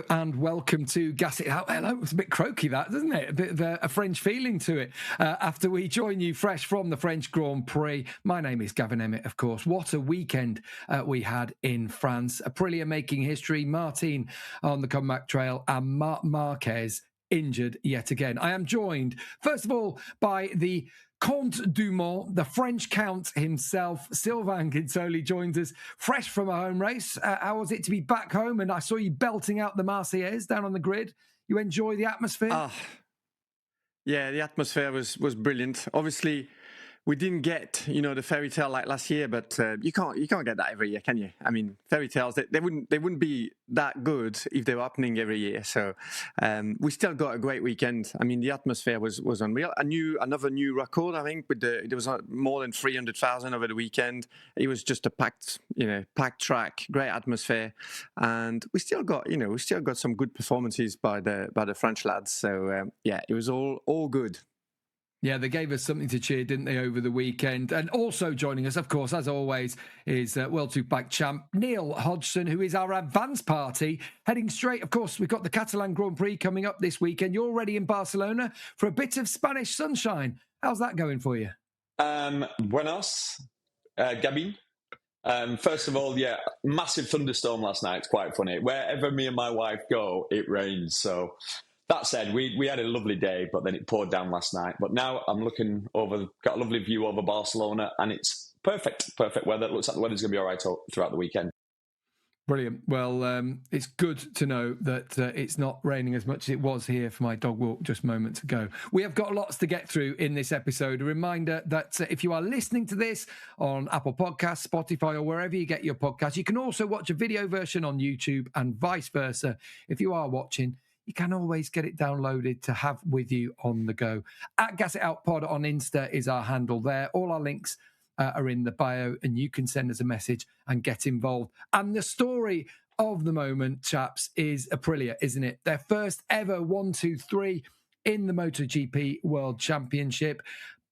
and welcome to Gas It Out. Hello, it's a bit croaky that, doesn't it? A bit of a French feeling to it. After we join you fresh from the French Grand Prix, my name is Gavin Emmett, of course. What a weekend we had in France. Aprilia making history, Martin on the comeback trail, and Marc Marquez injured yet again. I am joined, first of all, by the Comte du Mont, the French Count himself. Sylvain Guintoli joins us fresh from a home race. How was it to be back home? And I saw you belting out the Marseillaise down on the grid. You enjoy the atmosphere? Yeah, the atmosphere was brilliant. Obviously, we didn't get, the fairy tale like last year, but you can't get that every year, can you? I mean, fairy tales they wouldn't be that good if they were happening every year. So we still got a great weekend. I mean, the atmosphere was unreal. Another new record, I think. There was more than 300,000 over the weekend. It was just a packed track, great atmosphere, and we still got some good performances by the French lads. So it was all good. Yeah, they gave us something to cheer, didn't they, over the weekend? And also joining us, of course, as always, is World Superbike champ Neil Hodgson, who is our advance party, heading straight. Of course, we've got the Catalan Grand Prix coming up this weekend. You're already in Barcelona for a bit of Spanish sunshine. How's that going for you? Buenos, Gabin. First of all, massive thunderstorm last night. It's quite funny. Wherever me and my wife go, it rains. So that said, we had a lovely day, but then it poured down last night. But now I'm looking over, got a lovely view over Barcelona, and it's perfect weather. It looks like the weather's going to be all right throughout the weekend. Brilliant. Well, it's good to know that it's not raining as much as it was here for my dog walk just moments ago. We have got lots to get through in this episode. A reminder that if you are listening to this on Apple Podcasts, Spotify, or wherever you get your podcasts, you can also watch a video version on YouTube and vice versa. If you are watching, you can always get it downloaded to have with you on the go. At Gas It Out Pod on Insta is our handle there. All our links are in the bio, and you can send us a message and get involved. And the story of the moment, chaps, is Aprilia, isn't it? Their first ever 1-2-3 in the MotoGP World Championship.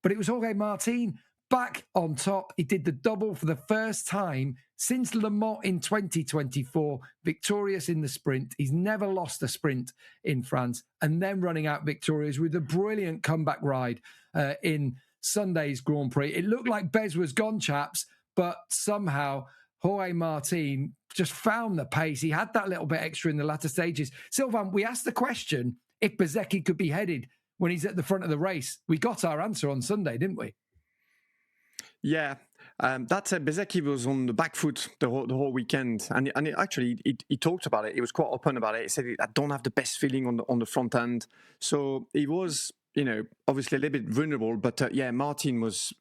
But it was Jorge Martin back on top. He did the double for the first time since Le Mans in 2024, victorious in the sprint. He's never lost a sprint in France, and then running out victorious with a brilliant comeback ride in Sunday's Grand Prix. It looked like Bez was gone, chaps, but somehow Jorge Martin just found the pace. He had that little bit extra in the latter stages. Sylvain, we asked the question if Bezzecchi could be headed when he's at the front of the race. We got our answer on Sunday, didn't we? Yeah, that said, Bezzecchi was on the back foot the whole weekend, and he talked about it. He was quite open about it. He said, "I don't have the best feeling on the front end," so he was, obviously a little bit vulnerable. But Martin was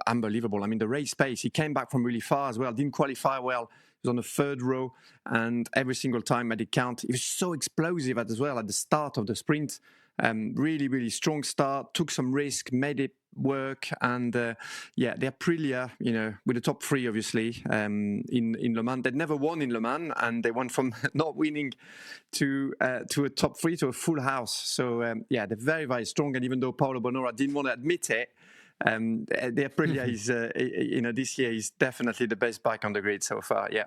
unbelievable. I mean, the race pace. He came back from really far as well. Didn't qualify well. He was on the third row, and every single time made it count. He was so explosive as well at the start of the sprint. Really, really strong start. Took some risk, made it work, and the Aprilia, with the top three, obviously, in Le Mans. They'd never won in Le Mans, and they went from not winning to a top three to a full house. So they're very, very strong. And even though Paolo Bonora didn't want to admit it, the Aprilia is, this year is definitely the best bike on the grid so far. Yeah.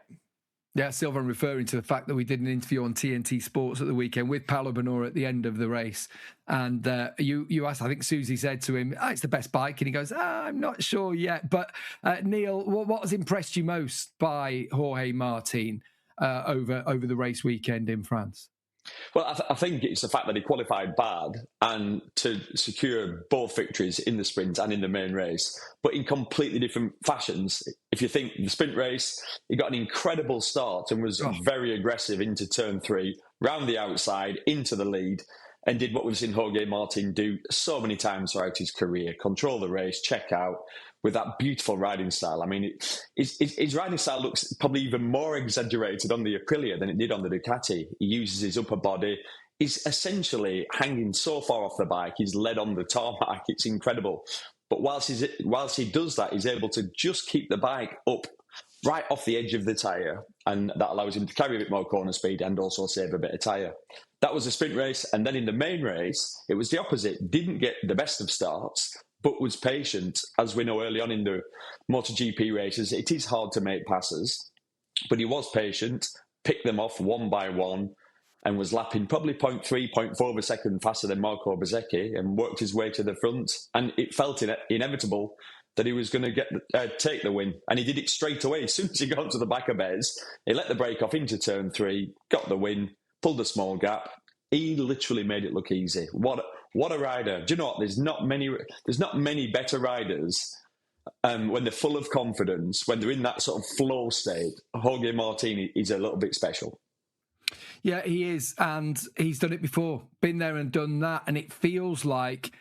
Yeah, Sylvain referring to the fact that we did an interview on TNT Sports at the weekend with Paolo Bonora at the end of the race. And you asked, I think Susie said to him, it's the best bike. And he goes, I'm not sure yet. But Neil, what has impressed you most by Jorge Martin over the race weekend in France? Well, I think it's the fact that he qualified bad and to secure both victories in the sprint and in the main race, but in completely different fashions. If you think the sprint race, he got an incredible start and was very aggressive into turn 3, round the outside, into the lead, and did what we've seen Jorge Martin do so many times throughout his career: control the race, check out, with that beautiful riding style. I mean, his riding style looks probably even more exaggerated on the Aprilia than it did on the Ducati. He uses his upper body. He's essentially hanging so far off the bike, he's led on the tarmac. It's incredible. But whilst he does that, he's able to just keep the bike up right off the edge of the tyre, and that allows him to carry a bit more corner speed and also save a bit of tyre. That was the sprint race, and then in the main race, it was the opposite. Didn't get the best of starts, but was patient. As we know early on in the MotoGP races, it is hard to make passes, but he was patient, picked them off one by one, and was lapping probably 0.3, 0.4 of a second faster than Marco Bezzecchi and worked his way to the front. And it felt inevitable that he was going to take the win. And he did it straight away. As soon as he got to the back of Bez, he let the brake off into turn 3, got the win, pulled a small gap. He literally made it look easy. What a rider. Do you know what? There's not many better riders when they're full of confidence, when they're in that sort of flow state. Jorge Martin is a little bit special. Yeah, he is. And he's done it before, been there and done that. And it feels like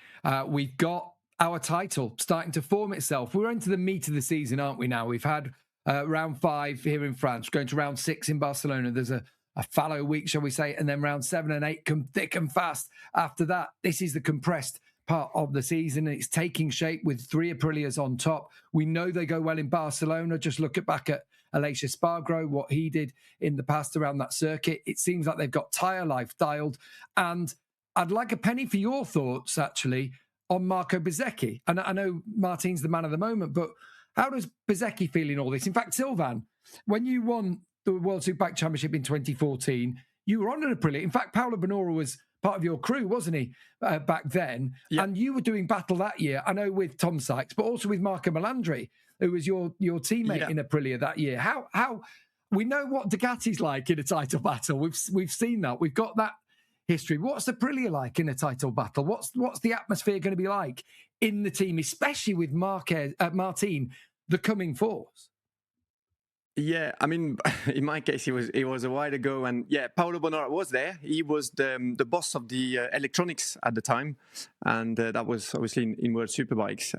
we've got our title starting to form itself. We're into the meat of the season, aren't we now? We've had round 5 here in France, going to round 6 in Barcelona. There's a fallow week, shall we say, and then round 7 and 8 come thick and fast after that. This is the compressed part of the season, and it's taking shape with 3 Aprilias on top. We know they go well in Barcelona. Just look back at Aleix Espargaro, what he did in the past around that circuit. It seems like they've got tyre life dialed. And I'd like a penny for your thoughts, actually, on Marco Bezzecchi. And I know Martin's the man of the moment, but how does Bezzecchi feel in all this? In fact, Sylvain, when you won the World Superbike Championship in 2014, you were on an Aprilia. In fact, Paolo Bonora was part of your crew, wasn't he, back then? Yeah. And you were doing battle that year, I know, with Tom Sykes, but also with Marco Melandri, who was your teammate in Aprilia that year. How we know what Ducati's like in a title battle. We've seen that. We've got that history. What's Aprilia like in a title battle? What's the atmosphere going to be like in the team, especially with Martin, the coming force? Yeah, I mean, in my case, it was a while ago, and yeah, Paolo Bonora was there. He was the boss of the electronics at the time, and that was obviously in World Superbikes.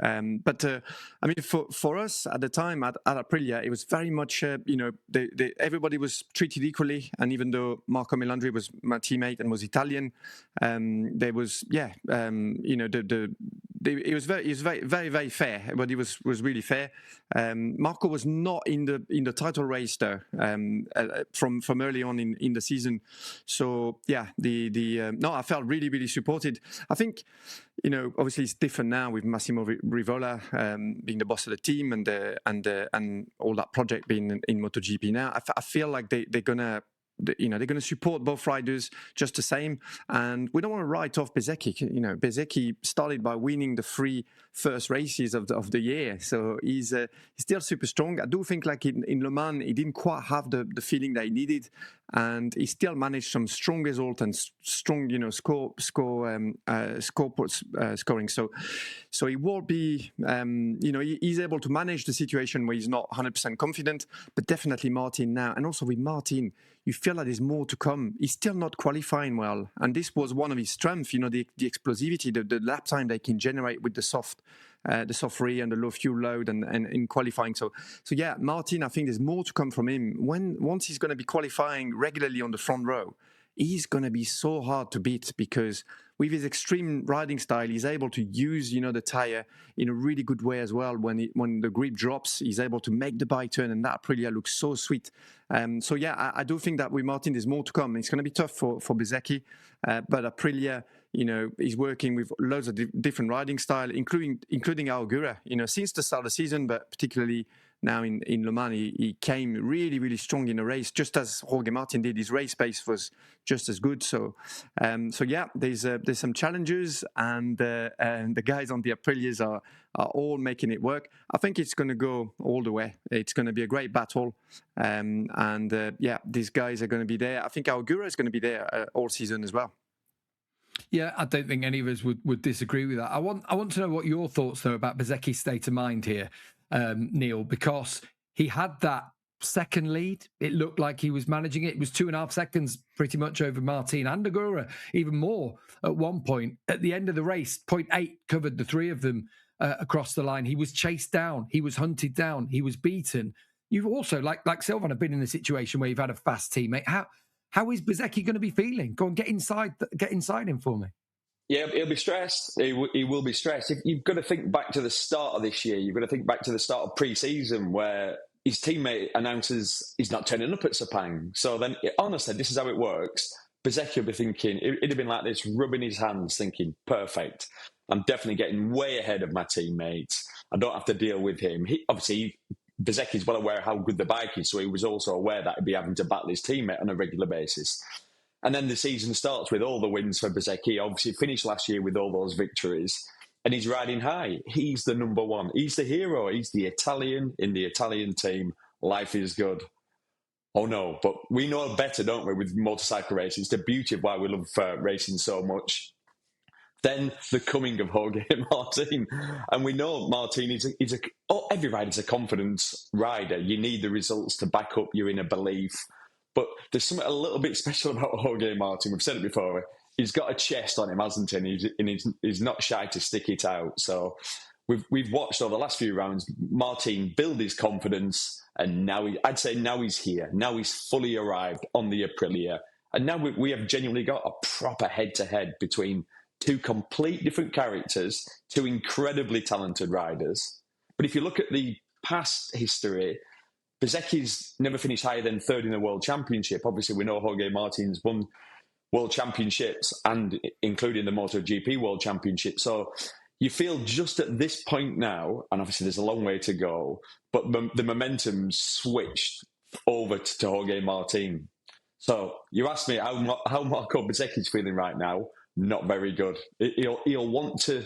But I mean, for us at the time at Aprilia, it was very much everybody was treated equally, and even though Marco Melandri was my teammate and was Italian, there was it was very fair, but it was really fair. Marco was not in the title race there from early on in the season. So yeah, I felt really supported. I think obviously it's different now with Maximo Rivola being the boss of the team and all that project being in MotoGP now. I feel like they're gonna support both riders just the same, and we don't want to write off Bezzecchi. Bezzecchi started by winning the 3 first races of the year, so he's still super strong. I do think like in Le Mans, he didn't quite have the feeling that he needed, and he still managed some strong result and strong scoring. So he will be he's able to manage the situation where he's not 100% confident, but definitely Martin now, and also with Martin, you feel like there's more to come. He's still not qualifying well, and this was one of his strengths. The explosivity, the lap time they can generate with the soft rear and the low fuel load, and in qualifying. So yeah, Martin, I think there's more to come from him. Once he's going to be qualifying regularly on the front row, he's going to be so hard to beat, because with his extreme riding style, he's able to use the tire in a really good way as well. When the grip drops, he's able to make the bike turn, and that Aprilia looks so sweet. So yeah, I do think that with Martin, there's more to come. It's going to be tough for Bezzecchi, but Aprilia, is working with loads of different riding style, including Ai Ogura. Since the start of the season, but particularly now in Le Mans, he came really strong in the race, just as Jorge Martin did. His race pace was just as good. So yeah, there's some challenges, and the guys on the Aprilias are all making it work. I think it's going to go all the way. It's going to be a great battle, and these guys are going to be there. I think Ai Ogura is going to be there all season as well. Yeah, I don't think any of us would disagree with that. I want to know what your thoughts, though, about Bezzecchi's state of mind here, Neil, because he had that second lead. It looked like he was managing it. It was 2.5 seconds pretty much over Martin and Ogura, even more at one point. At the end of the race, 0.8 covered the 3 of them across the line. He was chased down. He was hunted down. He was beaten. You've also, like Sylvain, have been in a situation where you've had a fast teammate. How is Bezzecchi going to be feeling? Go and get inside him for me. Yeah, he'll be stressed. He will be stressed. You've got to think back to the start of this year. You've got to think back to the start of pre-season, where his teammate announces he's not turning up at Sepang. So then, honestly, this is how it works. Bezzecchi will be thinking, it'd have been like this, rubbing his hands, thinking, perfect. I'm definitely getting way ahead of my teammates. I don't have to deal with him. Bezzecchi's well aware how good the bike is, so he was also aware that he'd be having to battle his teammate on a regular basis. And then the season starts with all the wins for Bezzecchi. Obviously, finished last year with all those victories. And he's riding high. He's the number one. He's the hero. He's the Italian in the Italian team. Life is good. Oh, no. But we know better, don't we, with motorcycle racing. It's the beauty of why we love racing so much. Then the coming of Jorge Martin. And we know Martin every rider's a confidence rider. You need the results to back up your inner belief. But there's something a little bit special about Jorge Martin. We've said it before. He's got a chest on him, hasn't he? And he's not shy to stick it out. So we've watched over the last few rounds Martin build his confidence, and I'd say now he's here. Now he's fully arrived on the Aprilia. And now we have genuinely got a proper head-to-head between two complete different characters, two incredibly talented riders. But if you look at the past history, Bezzecchi's never finished higher than third in the World Championship. Obviously, we know Jorge Martin's won World Championships and including the MotoGP World Championship. So you feel just at this point now, and obviously there's a long way to go, but the momentum switched over to Jorge Martin. So you asked me how Marco Bezzecchi's feeling right now. Not very good. He'll want to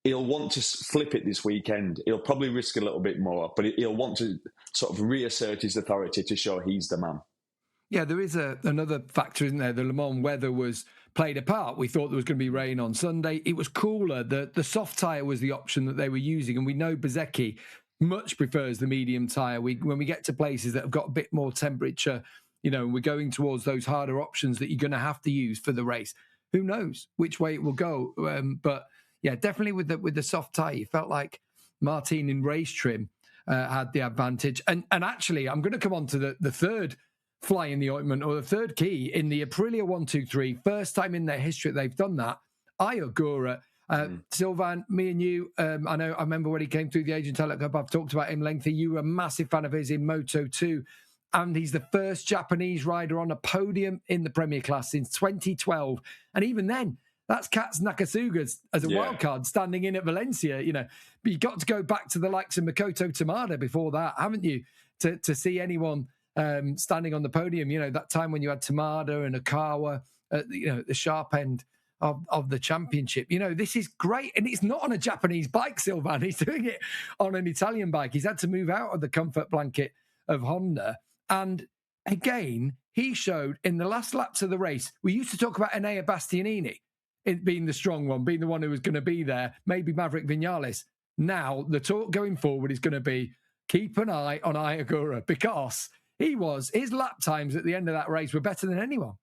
flip it this weekend. He'll probably risk a little bit more, but he'll want to sort of reassert his authority to show he's the man. Yeah, there is another factor, isn't there? The Le Mans weather played a part. We thought there was going to be rain on Sunday. It was cooler. The soft tyre was the option that they were using, and we know Bezzecchi much prefers the medium tyre. When we get to places that have got a bit more temperature, we're going towards those harder options that you're going to have to use for the race. Who knows which way it will go? But yeah, definitely with the soft tyre, you felt like Martin in race trim had the advantage. And actually, I'm going to come on to the third fly in the ointment, or the third key in the Aprilia 1-2-3. First time in their history they've done that. Ai Ogura, Sylvain, me and you, I remember when he came through the Asian Talent Cup, I've talked about him lengthy. You were a massive fan of his in Moto2. And he's the first Japanese rider on a podium in the Premier Class since 2012. And even then, that's Katz Nakasuga's as a wild card standing in at Valencia. But you got to go back to the likes of Makoto Tamada before that, haven't you? To see anyone standing on the podium. That time when you had Tamada and Okawa at the sharp end of the championship. This is great. And it's not on a Japanese bike, Sylvain. He's doing it on an Italian bike. He's had to move out of the comfort blanket of Honda. And again, he showed in the last laps of the race, we used to talk about Enea Bastianini being the strong one, being the one who was going to be there, maybe Maverick Vinales. Now, the talk going forward is going to be keep an eye on Ai Ogura, because his lap times at the end of that race were better than anyone.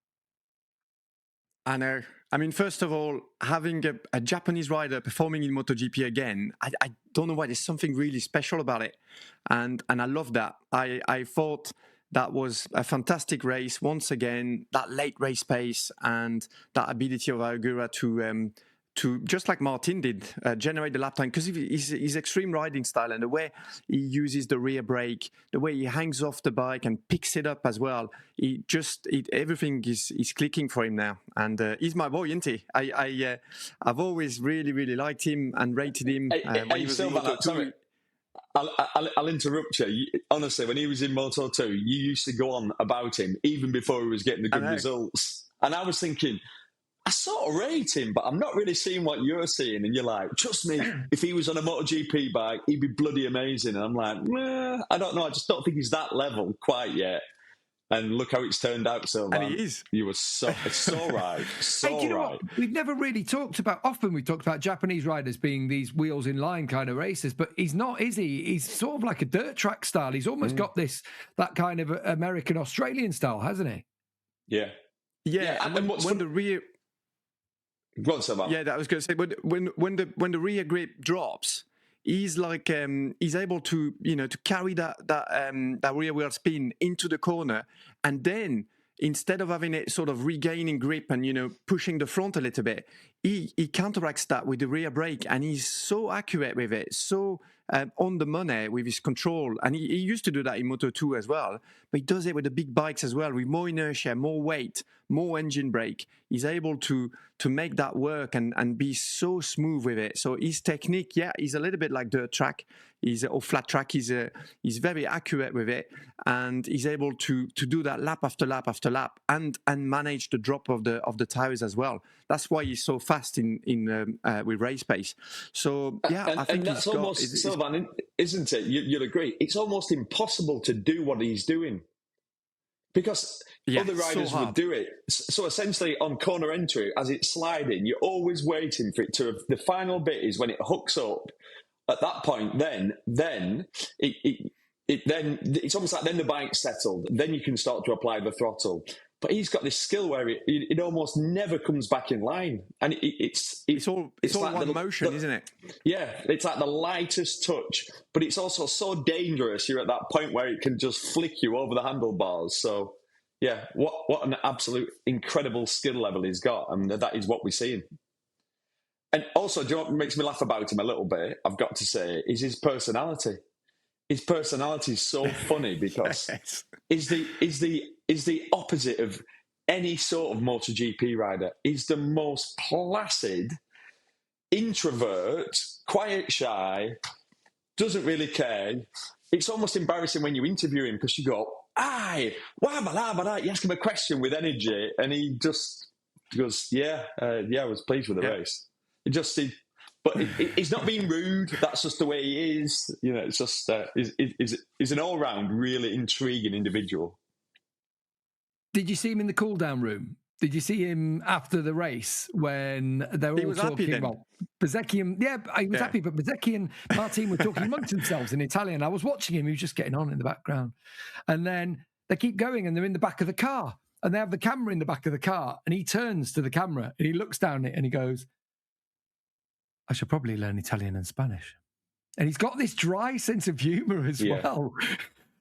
I know. I mean, first of all, having a Japanese rider performing in MotoGP again, I don't know why. There's something really special about it. And I love that. I thought that was a fantastic race. Once again, that late race pace and that ability of Ai Ogura to just like Martin did, generate the lap time, because his extreme riding style and the way he uses the rear brake, the way he hangs off the bike and picks it up as well, everything is clicking for him now. And he's my boy, isn't he? I've always really, really liked him and rated him. When he was in Moto2. I'll interrupt you. Honestly, when he was in Moto2, you used to go on about him even before he was getting the good results. And I was thinking, I sort of rate him, but I'm not really seeing what you're seeing. And you're like, trust me, if he was on a MotoGP bike, he'd be bloody amazing. And I'm like, I don't know. I just don't think he's that level quite yet. And look how it's turned out, Sylvain. And he is. You were so right. So hey, do you know right. what? We've never really talked about, often we talked about Japanese riders being these wheels in line kind of racers, but he's not, is he? He's sort of like a dirt track style. He's almost got that kind of American-Australian style, hasn't he? Yeah. Yeah, and when the rear... Go on, Sylvain. Yeah, that was going to say, when the rear grip drops, he's like he's able to to carry that rear wheel spin into the corner, and then instead of having it sort of regaining grip and pushing the front a little bit, he counteracts that with the rear brake, and he's so accurate with it, so on the money with his control. And he used to do that in Moto2 as well, but he does it with the big bikes as well, with more inertia, more weight, more engine brake. He's able to make that work and be so smooth with it. So his technique, he's a little bit like dirt track. Or flat track. He's very accurate with it, and he's able to do that lap after lap after lap, and manage the drop of the tires as well. That's why he's so fast in with race pace. So I think that's almost Sylvain, isn't it? You'll agree. It's almost impossible to do what he's doing because other riders would do it. So essentially, on corner entry, as it's sliding, you're always waiting for it to. The final bit is when it hooks up. At that point, then it's almost like then the bike's settled. Then you can start to apply the throttle. But he's got this skill where it almost never comes back in line, and it's all like one motion, isn't it? Yeah, it's like the lightest touch, but it's also so dangerous. You're at that point where it can just flick you over the handlebars. So, yeah, what an absolute incredible skill level he's got, and that is what we're seeing. And also, do you know what makes me laugh about him a little bit, I've got to say, is his personality. His personality is so funny because is the opposite of any sort of MotoGP rider. He's the most placid, introvert, quiet, shy, doesn't really care. It's almost embarrassing when you interview him because you go, "Aye, wah, blah, blah." You ask him a question with energy, and he just goes, "Yeah, I was pleased with the race." But he's not being rude. That's just the way he is. You know, it's just he's an all-round really intriguing individual. Did you see him in the cool-down room? Did you see him after the race when they were all talking about Bezzecchi? He was happy, but Bezzecchi and Martin were talking amongst themselves in Italian. I was watching him; he was just getting on in the background, and then they keep going, and they're in the back of the car, and they have the camera in the back of the car, and he turns to the camera and he looks down it and he goes, "I should probably learn Italian and Spanish." And he's got this dry sense of humour as well.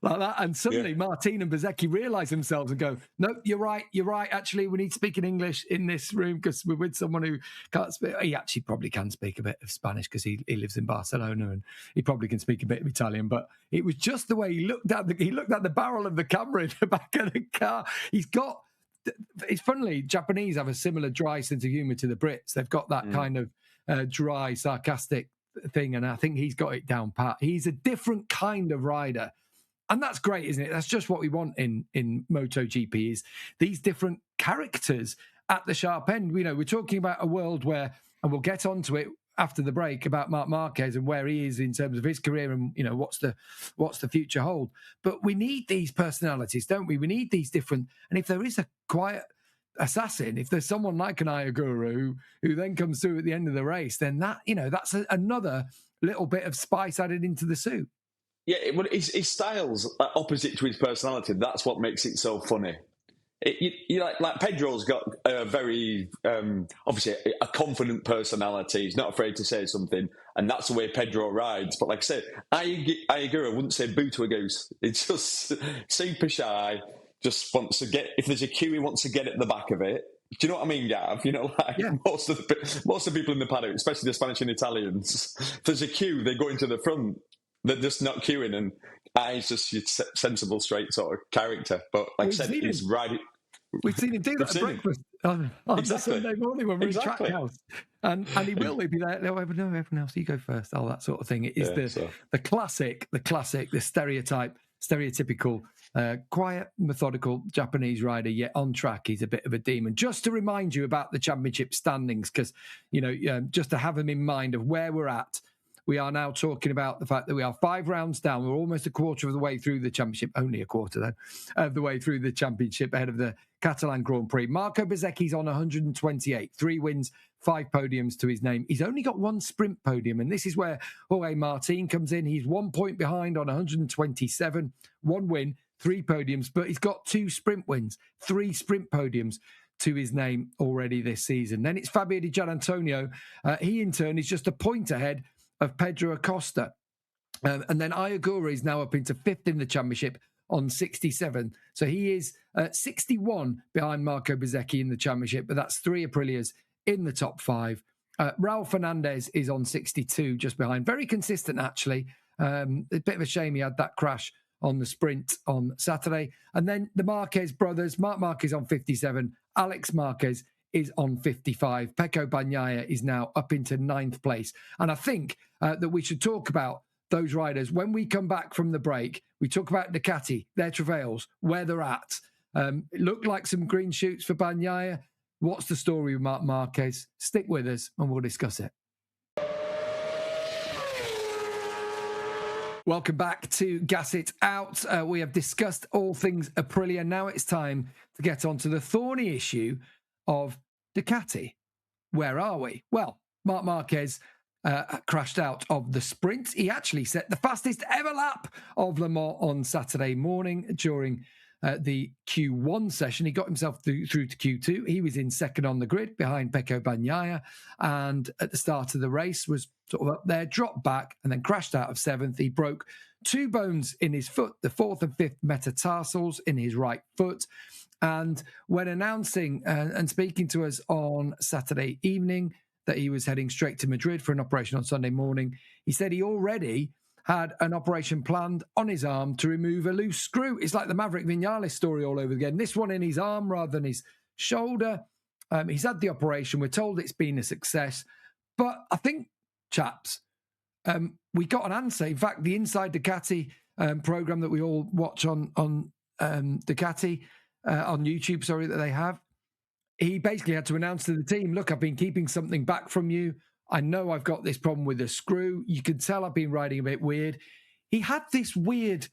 Like that. And suddenly Martin and Bezzecchi realise themselves and go, "No, you're right. Actually, we need to speak in English in this room because we're with someone who can't speak." He actually probably can speak a bit of Spanish because he lives in Barcelona and he probably can speak a bit of Italian. But it was just the way he looked at the barrel of the camera in the back of the car. It's funny, Japanese have a similar dry sense of humour to the Brits. They've got that kind of dry, sarcastic thing, and I think he's got it down pat. He's a different kind of rider, and that's great, isn't it? That's just what we want in MotoGP, is these different characters at the sharp end. You know, we're talking about a world where, and we'll get onto it after the break, about Marc Marquez and where he is in terms of his career and, you know, what's the future hold. But we need these personalities, don't we? We need these different, and if there is a quiet assassin, if there's someone like an Ai Ogura who then comes through at the end of the race, then that, you know, that's another little bit of spice added into the soup. Yeah, well, his style's opposite to his personality. That's what makes it so funny. Like Pedro's got a very obviously a confident personality. He's not afraid to say something, and that's the way Pedro rides. But like I said, Ai Ogura wouldn't say boo to a goose. It's just super shy. Just wants to get, if there's a queue, he wants to get at the back of it. Do you know what I mean, Gav? You know, like most of the people in the paddock, especially the Spanish and Italians, if there's a queue, they go into the front. They're just not queuing, and Ai's just your sensible, straight sort of character. But like I said, he's riding. We've seen him do that at breakfast on the Sunday morning when we're in Trackhouse. And he will be there. No, everyone else, you go first. All that sort of thing. It is the classic, the stereotypical, quiet, methodical Japanese rider, yet on track he's a bit of a demon. Just to remind you about the championship standings, because, you know, just to have them in mind of where we're at. We are now talking about the fact that we are 5 rounds down. We're almost a quarter of the way through the championship, only a quarter then, of the way through the championship ahead of the Catalan Grand Prix. Marco Bezzecchi's on 128, 3 wins, 5 podiums to his name. He's only got 1 sprint podium, and this is where Jorge Martin comes in. He's 1 point behind on 127, 1 win, 3 podiums, but he's got 2 sprint wins, 3 sprint podiums to his name already this season. Then it's Fabio Giannantonio. He, in turn, is just a point ahead of Pedro Acosta. And then Ai Ogura is now up into 5th in the championship on 67. So he is 61 behind Marco Bezzecchi in the championship, but that's 3 Aprilias in the top 5. Raul Fernandez is on 62, just behind. Very consistent, actually. A bit of a shame he had that crash on the sprint on Saturday. And then the Marquez brothers, Marc Marquez on 57, Alex Marquez is on 55. Pecco Bagnaia is now up into 9th place. And I think that we should talk about those riders. When we come back from the break, we talk about Ducati, their travails, where they're at. It looked like some green shoots for Bagnaia. What's the story with Marc Marquez? Stick with us and we'll discuss it. Welcome back to Gas It Out. We have discussed all things Aprilia. Now it's time to get on to the thorny issue of Ducati. Where are we? Well, Marc Marquez crashed out of the sprint. He actually set the fastest ever lap of Le Mans on Saturday morning during the Q1 session. He got himself through to Q2. He was in second on the grid behind Pecco Bagnaia, and at the start of the race was sort of up there, dropped back, and then crashed out of 7th. He broke 2 bones in his foot, the 4th and 5th metatarsals in his right foot. And when announcing and speaking to us on Saturday evening that he was heading straight to Madrid for an operation on Sunday morning, he said he already had an operation planned on his arm to remove a loose screw. It's like the Maverick Vinales story all over again. This one in his arm rather than his shoulder. He's had the operation. We're told it's been a success. But I think, chaps, we got an answer. In fact, the Inside Ducati program that we all watch on Ducati, on YouTube, that they have, he basically had to announce to the team, look, I've been keeping something back from you. I know I've got this problem with the screw. You can tell I've been riding a bit weird. He had this weird,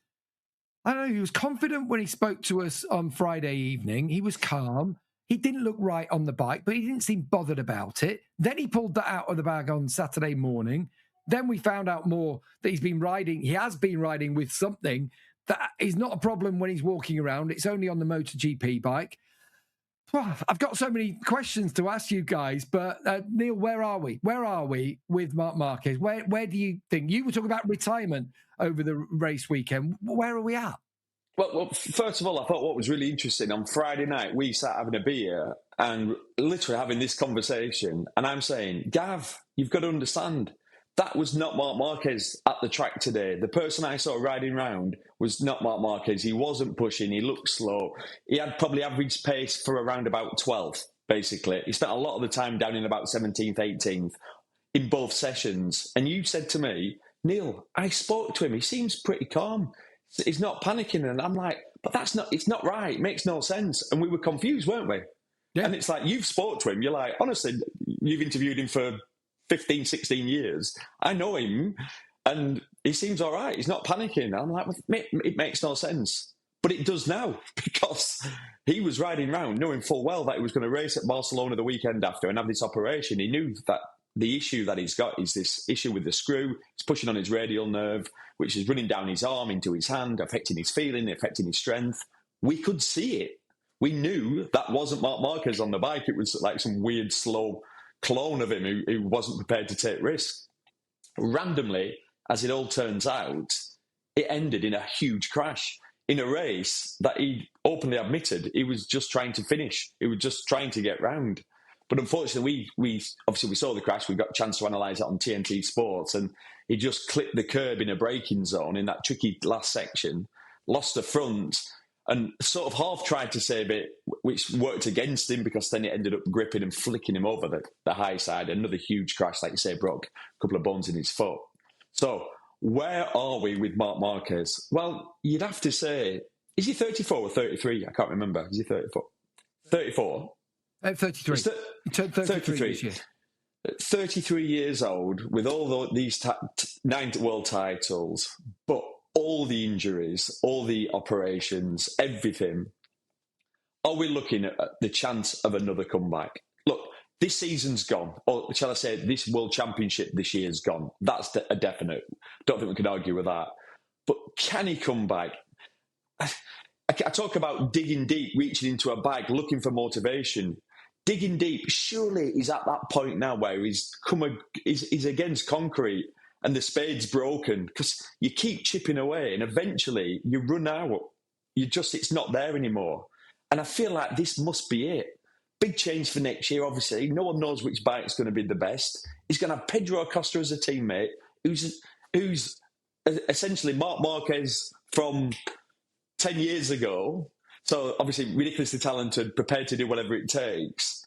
I don't know, he was confident when he spoke to us on Friday evening. He was calm. He didn't look right on the bike, but he didn't seem bothered about it. Then he pulled that out of the bag on Saturday morning. Then we found out more that he has been riding with something that is not a problem when he's walking around. It's only on the MotoGP bike. I've got so many questions to ask you guys, but Neil, where are we? Where are we with Marc Marquez? Where do you think? You were talking about retirement over the race weekend. Where are we at? Well, first of all, I thought what was really interesting, on Friday night, we sat having a beer and literally having this conversation. And I'm saying, Gav, you've got to understand, that was not Marc Marquez at the track today. The person I saw riding round was not Marc Marquez. He wasn't pushing. He looked slow. He had probably average pace for around about 12th, basically. He spent a lot of the time down in about 17th, 18th in both sessions. And you said to me, Neil, I spoke to him. He seems pretty calm. He's not panicking. And I'm like, but it's not right. It makes no sense. And we were confused, weren't we? Yeah. And it's like, you've spoke to him. You're like, honestly, you've interviewed him for 15, 16 years. I know him and he seems all right. He's not panicking. I'm like, it makes no sense. But it does now, because he was riding around knowing full well that he was going to race at Barcelona the weekend after and have this operation. He knew that the issue that he's got is this issue with the screw. It's pushing on his radial nerve, which is running down his arm into his hand, affecting his feeling, affecting his strength. We could see it. We knew that wasn't Marc Marquez on the bike. It was like some weird, slow clone of him who wasn't prepared to take risks. Randomly, as it all turns out, it ended in a huge crash in a race that he openly admitted he was just trying to finish. He was just trying to get round. But unfortunately, we saw the crash. We got a chance to analyse it on TNT Sports, and he just clipped the curb in a braking zone in that tricky last section, lost the front, and sort of half tried to save it, which worked against him because then it ended up gripping and flicking him over the high side. Another huge crash, like you say, broke a couple of bones in his foot. So where are we with Marc Marquez? Well, you'd have to say, is he 34 or 33? I can't remember. Is he 34? 34? 33. He turned 33 this year. 33 years old with all these 9 world titles, but all the injuries, all the operations, everything. Are we looking at the chance of another comeback? Look, this season's gone, or shall I say this World Championship this year's gone. That's a definite. Don't think we can argue with that. But can he come back? I talk about digging deep, reaching into a bag, looking for motivation. Digging deep, surely he's at that point now where he's against concrete and the spade's broken, because you keep chipping away and eventually you run out. It's not there anymore. And I feel like this must be it. big change for next year, obviously. No one knows which bike's going to be the best. He's going to have Pedro Acosta as a teammate, who's essentially Marc Marquez from 10 years ago. So obviously ridiculously talented, prepared to do whatever it takes.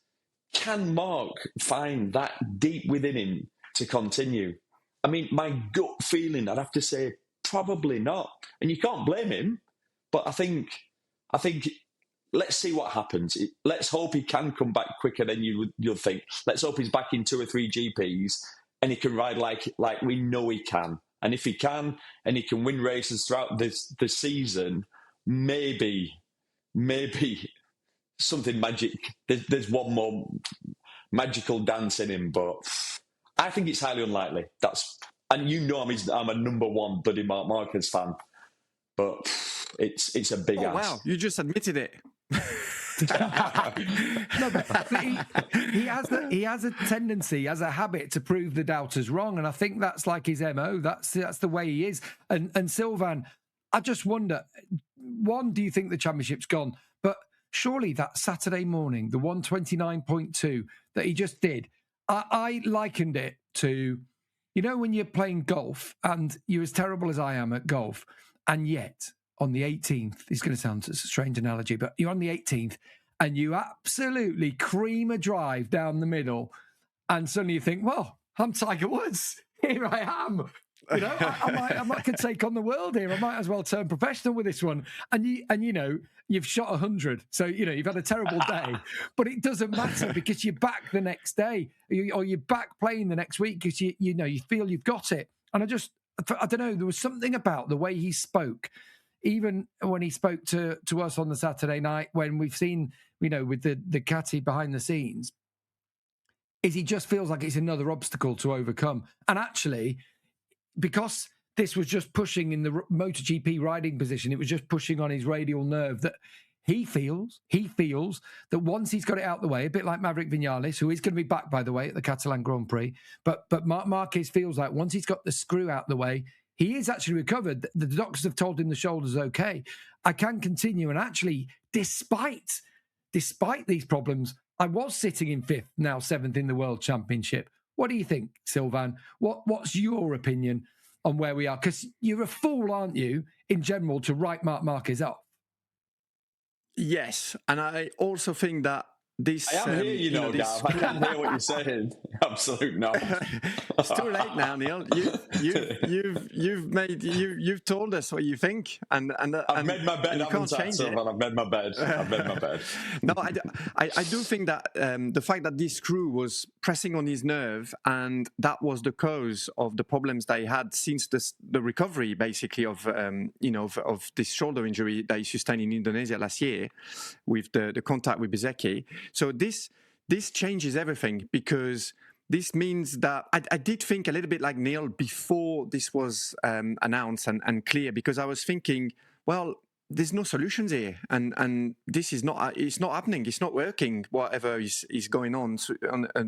Can Marc find that deep within him to continue? I mean, my gut feeling, I'd have to say, probably not. And you can't blame him. But I think let's see what happens. Let's hope he can come back quicker than you'll think. Let's hope he's back in 2 or 3 GPs and he can ride like we know he can. And if he can, and he can win races throughout the season, maybe something magic. There's one more magical dance in him, but I think it's highly unlikely. And you know I'm a number one bloody Marc Marquez fan, but it's a big ask. Wow, you just admitted it. No, but he has a tendency, has a habit to prove the doubters wrong, and I think that's like his MO. That's the way he is. And Sylvain, I just wonder, one, do you think the championship's gone? But surely that Saturday morning, the 129.2 that he just did, I likened it to, you know, when you're playing golf and you're as terrible as I am at golf, and yet on the 18th, it's going to sound a strange analogy, but you're on the 18th and you absolutely cream a drive down the middle, and suddenly you think, well, I'm Tiger Woods. Here I am. You know, I might could take on the world here. I might as well turn professional with this one. And you know, you've shot 100. So, you know, you've had a terrible day, but it doesn't matter because you're back the next day or you're back playing the next week because you know, you feel you've got it. And I don't know, there was something about the way he spoke, even when he spoke to us on the Saturday night, when we've seen, you know, with the Ducati behind the scenes, is he just feels like it's another obstacle to overcome. And actually, because this was just pushing in the MotoGP riding position, it was just pushing on his radial nerve, that he feels that once he's got it out the way, a bit like Maverick Vinales, who is going to be back, by the way, at the Catalan Grand Prix, but Marc Marquez feels like once he's got the screw out the way, he is actually recovered. The doctors have told him the shoulder's okay. I can continue. And actually, despite these problems, I was sitting in 5th, now 7th in the World Championship. What do you think, Sylvain? What's your opinion on where we are? Because you're a fool, aren't you, in general, to write Marc Marquez off? Yes, and I also think that this... I am here, you know, Gav. I can't hear what you're saying. Absolute no. It's too late now, Neil. You've told us what you think, and I've made my bed. You can't change it. I've made my bed. No, I do think that the fact that this screw was pressing on his nerve, and that was the cause of the problems that he had since the recovery, basically, of this shoulder injury that he sustained in Indonesia last year with the contact with Bezzecchi. So this changes everything, because this means that I did think a little bit like Neil before this was announced and clear, because I was thinking, well, there's no solutions here, and this is it's not happening, it's not working, whatever is going on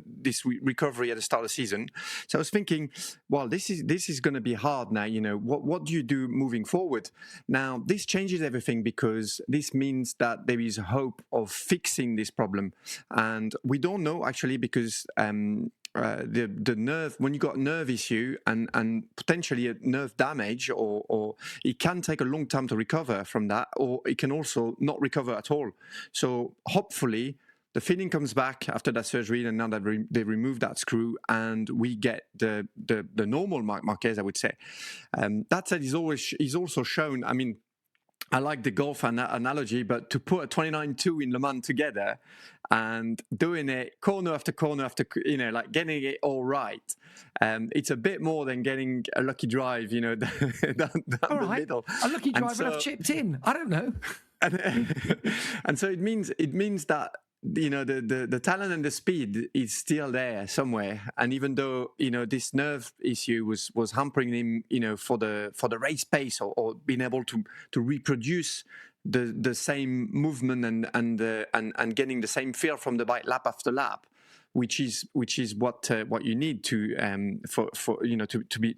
this recovery at the start of the season. So I was thinking, well, this is going to be hard now. You know, what do you do moving forward? Now this changes everything, because this means that there is hope of fixing this problem, and we don't know actually, because the nerve, when you got a nerve issue and potentially a nerve damage, or it can take a long time to recover from that, or it can also not recover at all. So hopefully the feeling comes back after that surgery, and now that they remove that screw, and we get the normal Marc Marquez, I would say. That said, he's also shown, I mean, I like the golf analogy, but to put a 29.2 in Le Mans together and doing it corner after corner after, you know, like getting it all right, it's a bit more than getting a lucky drive, you know, down the middle. A lucky drive would have chipped in. I don't know. And so it means that, you know, the talent and the speed is still there somewhere, and even though, you know, this nerve issue was hampering him, you know, for the race pace, or being able to reproduce the same movement and getting the same feel from the bike lap after lap, which is what you need to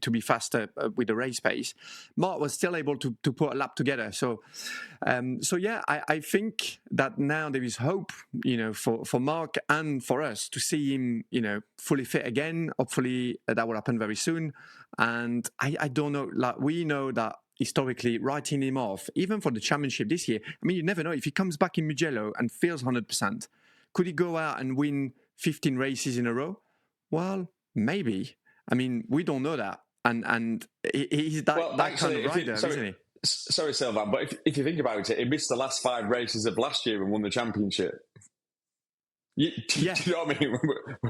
to be faster with the race pace. Marc was still able to put a lap together. So yeah, I think that now there is hope, for Marc and for us to see him, fully fit again. Hopefully that will happen very soon. And I don't know, like, we know that historically, writing him off, even for the championship this year, I mean, you never know. If he comes back in Mugello and feels 100%, could he go out and win 15 races in a row? Well, maybe. I mean, we don't know that. And he's that kind of rider, isn't he? Sorry, Sylvain, but if you think about it, he missed the last 5 races of last year and won the championship. Do you know what I mean?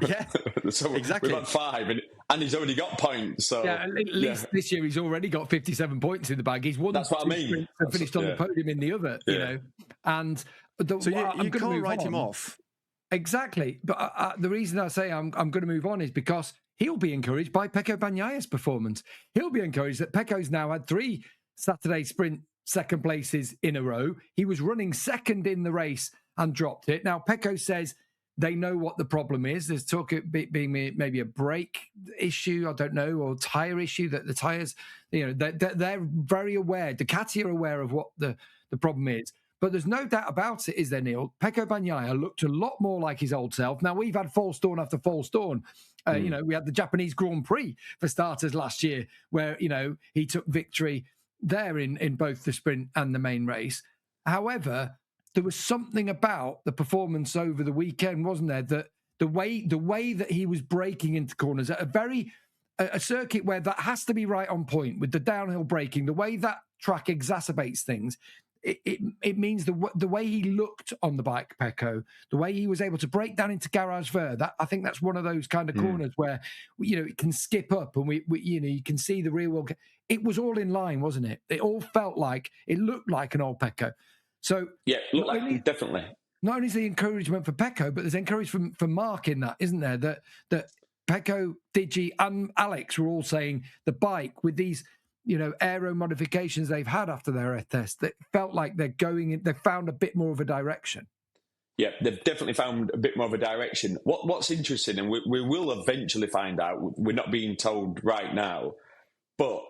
Yeah, so exactly. We've had 5, and he's already got points. So yeah, at least this year he's already got 57 points in the bag. He's won. That's what I mean. And finished on the podium in the other. And so you can't write him off. Exactly, but the reason I say I'm going to move on is because he'll be encouraged by Pecco Bagnaia's performance. He'll be encouraged that Pecco's now had 3 Saturday sprint second places in a row. He was running second in the race and dropped it. Now Pecco says they know what the problem is. There's talk of it being maybe a brake issue, I don't know, or tyre issue, that the tyres, they're very aware. Ducati are aware of what the problem is. But there's no doubt about it, is there, Neil? Pecco Bagnaia looked a lot more like his old self. Now, we've had false dawn after false dawn. We had the Japanese Grand Prix, for starters, last year, where, he took victory there in both the sprint and the main race. However, there was something about the performance over the weekend, wasn't there? That the way that he was braking into corners at a circuit where that has to be right on point with the downhill braking, the way that track exacerbates things, it means the way he looked on the bike, Pecco, the way he was able to break down into Garage Vert, I think that's one of those kind of corners where, it can skip up and we you can see the rear wheel. It was all in line, wasn't it? It looked like an old Pecco. So yeah, definitely. Not only is the encouragement for Pecco, but there's encouragement for Marc in that, isn't there? That Pecco, Digi, and Alex were all saying the bike with these, aero modifications they've had after their test, that felt like they've found a bit more of a direction. Yeah, they've definitely found a bit more of a direction. What's interesting, and we will eventually find out, we're not being told right now, but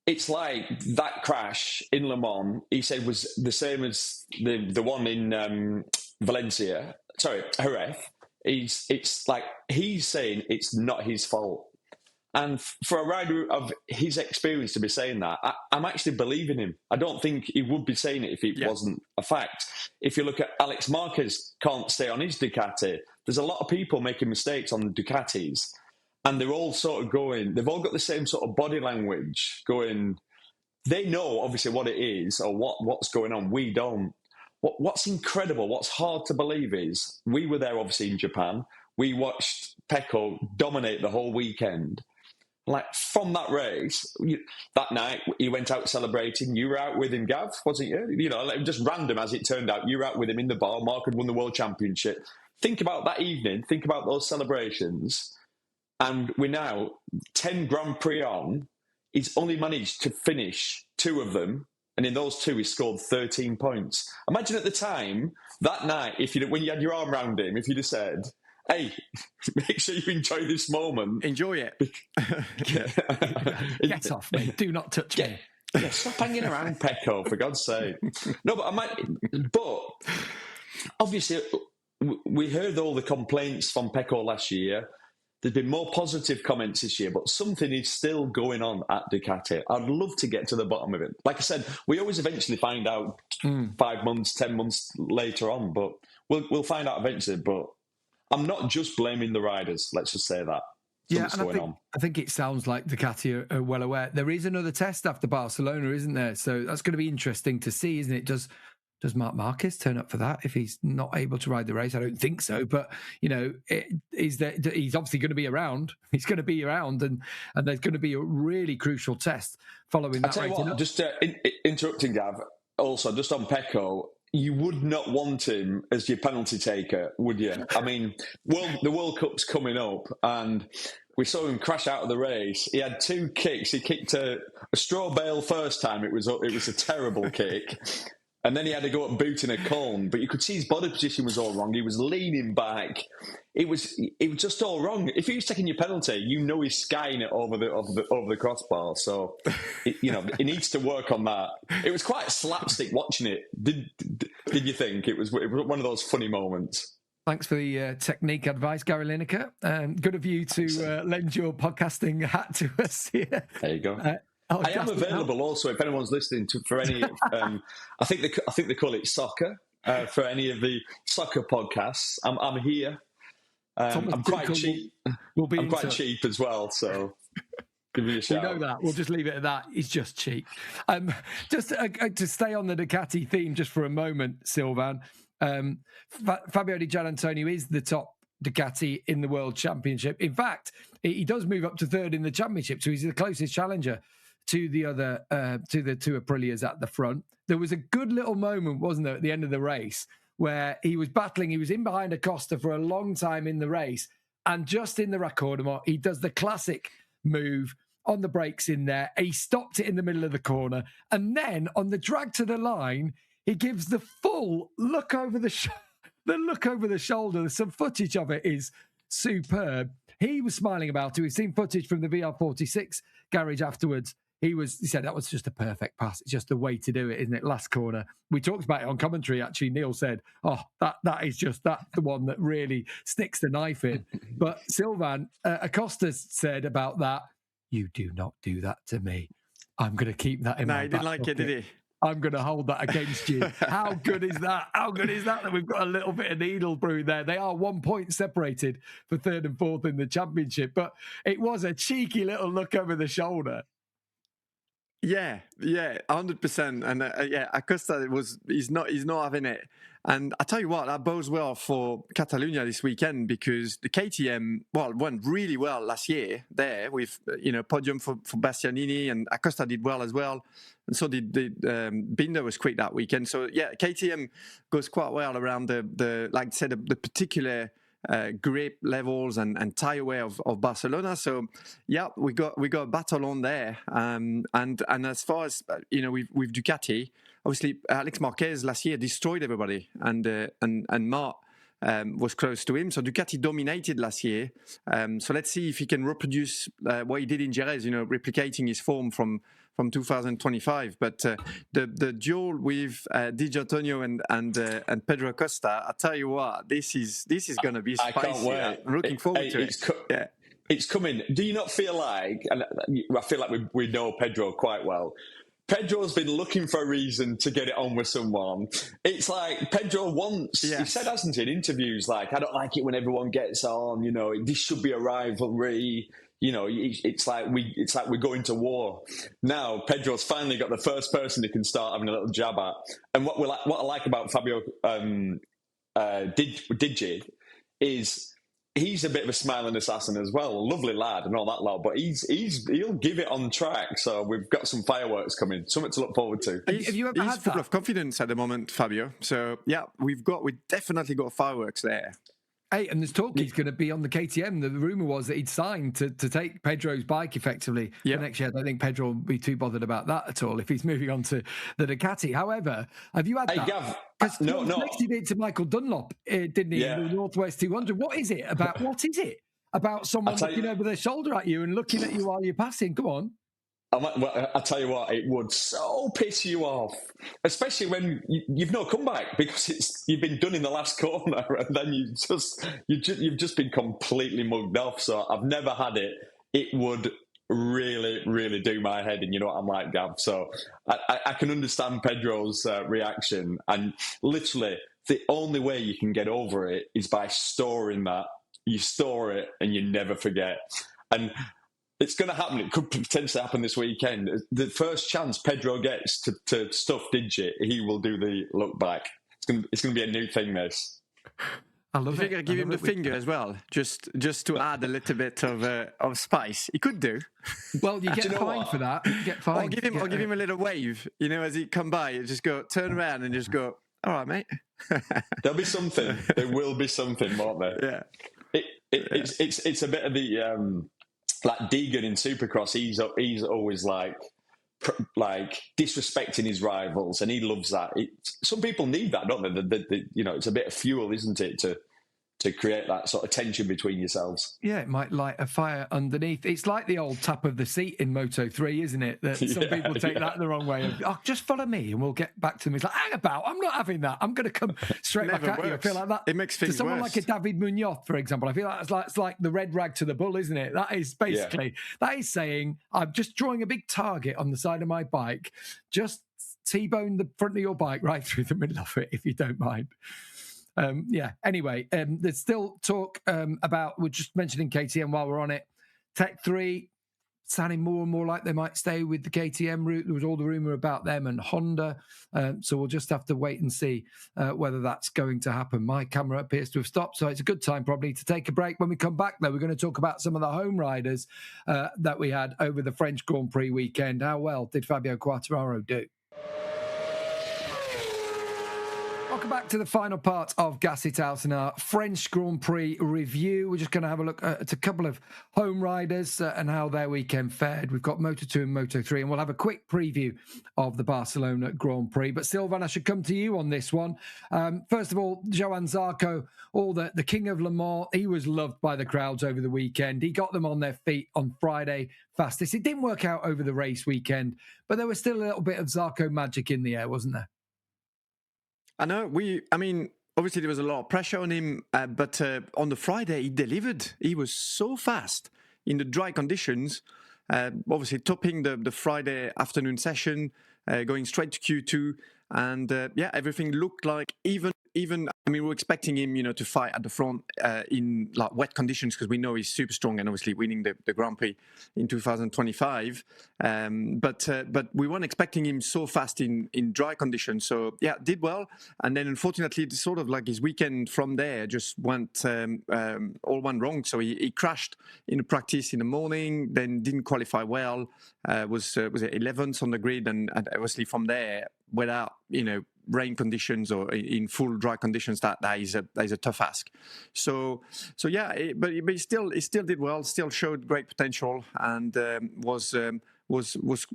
it's like that crash in Le Mans, he said, was the same as the one in Jerez. It's like he's saying it's not his fault. And for a rider of his experience to be saying that, I'm actually believing him. I don't think he would be saying it if it wasn't a fact. If you look at Alex Marquez, can't stay on his Ducati. There's a lot of people making mistakes on the Ducatis. And they're all sort of they've all got the same sort of body language going. They know, obviously, what it is or what's going on. We don't. What's incredible, what's hard to believe is we were there, obviously, in Japan. We watched Pecco dominate the whole weekend. Like, from that race, that night, he went out celebrating. You were out with him, Gav, wasn't you? Just random as it turned out. You were out with him in the bar. Marc had won the World Championship. Think about that evening. Think about those celebrations. And we're now 10 Grand Prix on. He's only managed to finish 2 of them. And in those 2, he scored 13 points. Imagine at the time, that night, when you had your arm around him, if you'd have said, hey, make sure you enjoy this moment. Enjoy it. Get off me. Do not touch me. Yeah, stop hanging around, Pecco, for God's sake. No, but obviously, we heard all the complaints from Pecco last year. There's been more positive comments this year, but something is still going on at Ducati. I'd love to get to the bottom of it. Like I said, we always eventually find out 5 months, 10 months later on, but we'll find out eventually. But I'm not just blaming the riders. Let's just say that. I think it sounds like Ducati are well aware. There is another test after Barcelona, isn't there? So that's going to be interesting to see, isn't it? Does Marc Marquez turn up for that if he's not able to ride the race? I don't think so. But, he's obviously going to be around. He's going to be around and there's going to be a really crucial test following that race. Just interrupting, Gav, also, just on Pecco, you would not want him as your penalty taker, would you? I mean, the World Cup's coming up and we saw him crash out of the race. He had 2 kicks. He kicked a straw bale first time. It was a terrible kick. And then he had to go up booting a cone. But you could see his body position was all wrong. He was leaning back. it was just all wrong. If he was taking your penalty, you know he's skying it over the crossbar. So, he needs to work on that. It was quite slapstick watching it. Did you think it was one of those funny moments? Thanks for the technique advice, Gary Lineker. Good of you to lend your podcasting hat to us here. There you go. I am available also if anyone's listening for any. I think they call it soccer for any of the soccer podcasts. I'm here. I'm quite cheap. I'm quite cheap as well, so give me a shout. We know that. We'll just leave it at that. He's just cheap. Just to stay on the Ducati theme just for a moment, Sylvain. Fabio Giannantonio is the top Ducati in the World Championship. In fact, he does move up to third in the championship, so he's the closest challenger to the other to the two Aprilias at the front. There was a good little moment, wasn't there, at the end of the race, where he was battling. He was in behind Acosta for a long time in the race. And just in the raccordement, he does the classic move on the brakes in there. He stopped it in the middle of the corner. And then on the drag to the line, he gives the full look over the shoulder. There's some footage of it is superb. He was smiling about it. We've seen footage from the VR46 garage afterwards. He said that was just a perfect pass. It's just the way to do it, isn't it? Last corner. We talked about it on commentary, actually. Neil said, that's the one that really sticks the knife in. But Sylvain, Acosta said about that, you do not do that to me. I'm going to keep that in my back. No, he didn't like it, did he? I'm going to hold that against you. How good is that? How good is that we've got a little bit of needle brewing there? They are 1 point separated for third and fourth in the championship. But it was a cheeky little look over the shoulder. Yeah, 100%. And Acosta he's not having it. And I tell you what, that bodes well for Catalunya this weekend because the KTM went really well last year there with podium for Bastianini, and Acosta did well as well, and so did Binder was quick that weekend. So yeah, KTM goes quite well around the like I said the particular grip levels and tire wear of Barcelona. So yeah, we got a battle on there. And as far as with Ducati, obviously Alex Marquez last year destroyed everybody, and Marc was close to him. So Ducati dominated last year. So let's see if he can reproduce what he did in Jerez, replicating his form from 2025. But the duel with Giannantonio and Pedro Acosta, I tell you what, this is going to be spicy. I can't wait. I'm looking forward to it. It's coming. Do you not feel like, and I feel like we know Pedro quite well, Pedro's been looking for a reason to get it on with someone. It's like Pedro wants, he said, hasn't he, in interviews, like, I don't like it when everyone gets on, this should be a rivalry. It's like we're going to war. Now, Pedro's finally got the first person he can start having a little jab at. And what I like about Fabio Digi is he's a bit of a smiling assassin as well. A lovely lad and all that lot, but he'll give it on track. So we've got some fireworks coming, something to look forward to. Have you ever had full of confidence at the moment, Fabio? So yeah, we definitely got fireworks there. Hey, and there's talk he's going to be on the KTM. The rumour was that he'd signed to take Pedro's bike effectively for next year. I don't think Pedro will be too bothered about that at all if he's moving on to the Ducati. However, have you had that? Gav, next he did to Michael Dunlop, didn't he? In the Northwest 200. What is it about someone looking over their shoulder at you and looking at you while you're passing? Come on. I tell you what, it would so piss you off, especially when you've no comeback because you've been done in the last corner, and then you've just been completely mugged off. So I've never had it. It would really, really do my head, and you know what I'm like, Gav. So I can understand Pedro's reaction, and literally the only way you can get over it is by storing that. You store it, and you never forget. And it's going to happen. It could potentially happen this weekend. The first chance Pedro gets to stuff Digi, he will do the look back. It's going to be a new thing, this. I love it. You're going to give him the finger as well, just to add a little bit of spice. He could do. Well, you get fined for that. You get fined. I'll give him a little wave. As he come by, you just go turn around and just go, all right, mate. There'll be something. There will be something, won't there? Yeah. It's a bit of the like Deegan in Supercross. He's always like disrespecting his rivals, and he loves that. Some people need that, don't they? It's a bit of fuel, isn't it, to to create that sort of tension between yourselves. Yeah, it might light a fire underneath. It's like the old tap of the seat in Moto3, isn't it? That some people take that the wrong way. Just follow me and we'll get back to them. It's like, hang about, I'm not having that. I'm going to come straight back at you. I feel like that. It makes things to someone worse. like a David Munoz, for example, I feel like it's like the red rag to the bull, isn't it? That is basically, that is saying, I'm just drawing a big target on the side of my bike. Just T-bone the front of your bike right through the middle of it, if you don't mind. Anyway, there's still talk about, we're just mentioning KTM while we're on it. Tech 3 sounding more and more like they might stay with the KTM route. There was all the rumour about them and Honda. So we'll just have to wait and see whether that's going to happen. My camera appears to have stopped, so it's a good time probably to take a break. When we come back, though, we're going to talk about some of the home riders that we had over the French Grand Prix weekend. How well did Fabio Quartararo do? Welcome back to the final part of Gas It Out in our French Grand Prix review. We're just going to have a look at a couple of home riders and how their weekend fared. We've got Moto2 and Moto3, and we'll have a quick preview of the Barcelona Grand Prix. But Sylvain, I should come to you on this one. First of all, Johann Zarco, the king of Le Mans, he was loved by the crowds over the weekend. He got them on their feet on Friday fastest. It didn't work out over the race weekend, but there was still a little bit of Zarco magic in the air, wasn't there? I know. Obviously there was a lot of pressure on him, but on the Friday he delivered. He was so fast in the dry conditions. Obviously topping the Friday afternoon session, going straight to Q2, and everything looked like even. We were expecting him, to fight at the front in like wet conditions because we know he's super strong and obviously winning the Grand Prix in 2025. But we weren't expecting him so fast in dry conditions. So did well. And then unfortunately, sort of like his weekend from there just went wrong. So he crashed in the practice in the morning, then didn't qualify well. Was 11th on the grid, and obviously from there without rain conditions or in full dry conditions, that is a tough ask. But he still did well, still showed great potential, and was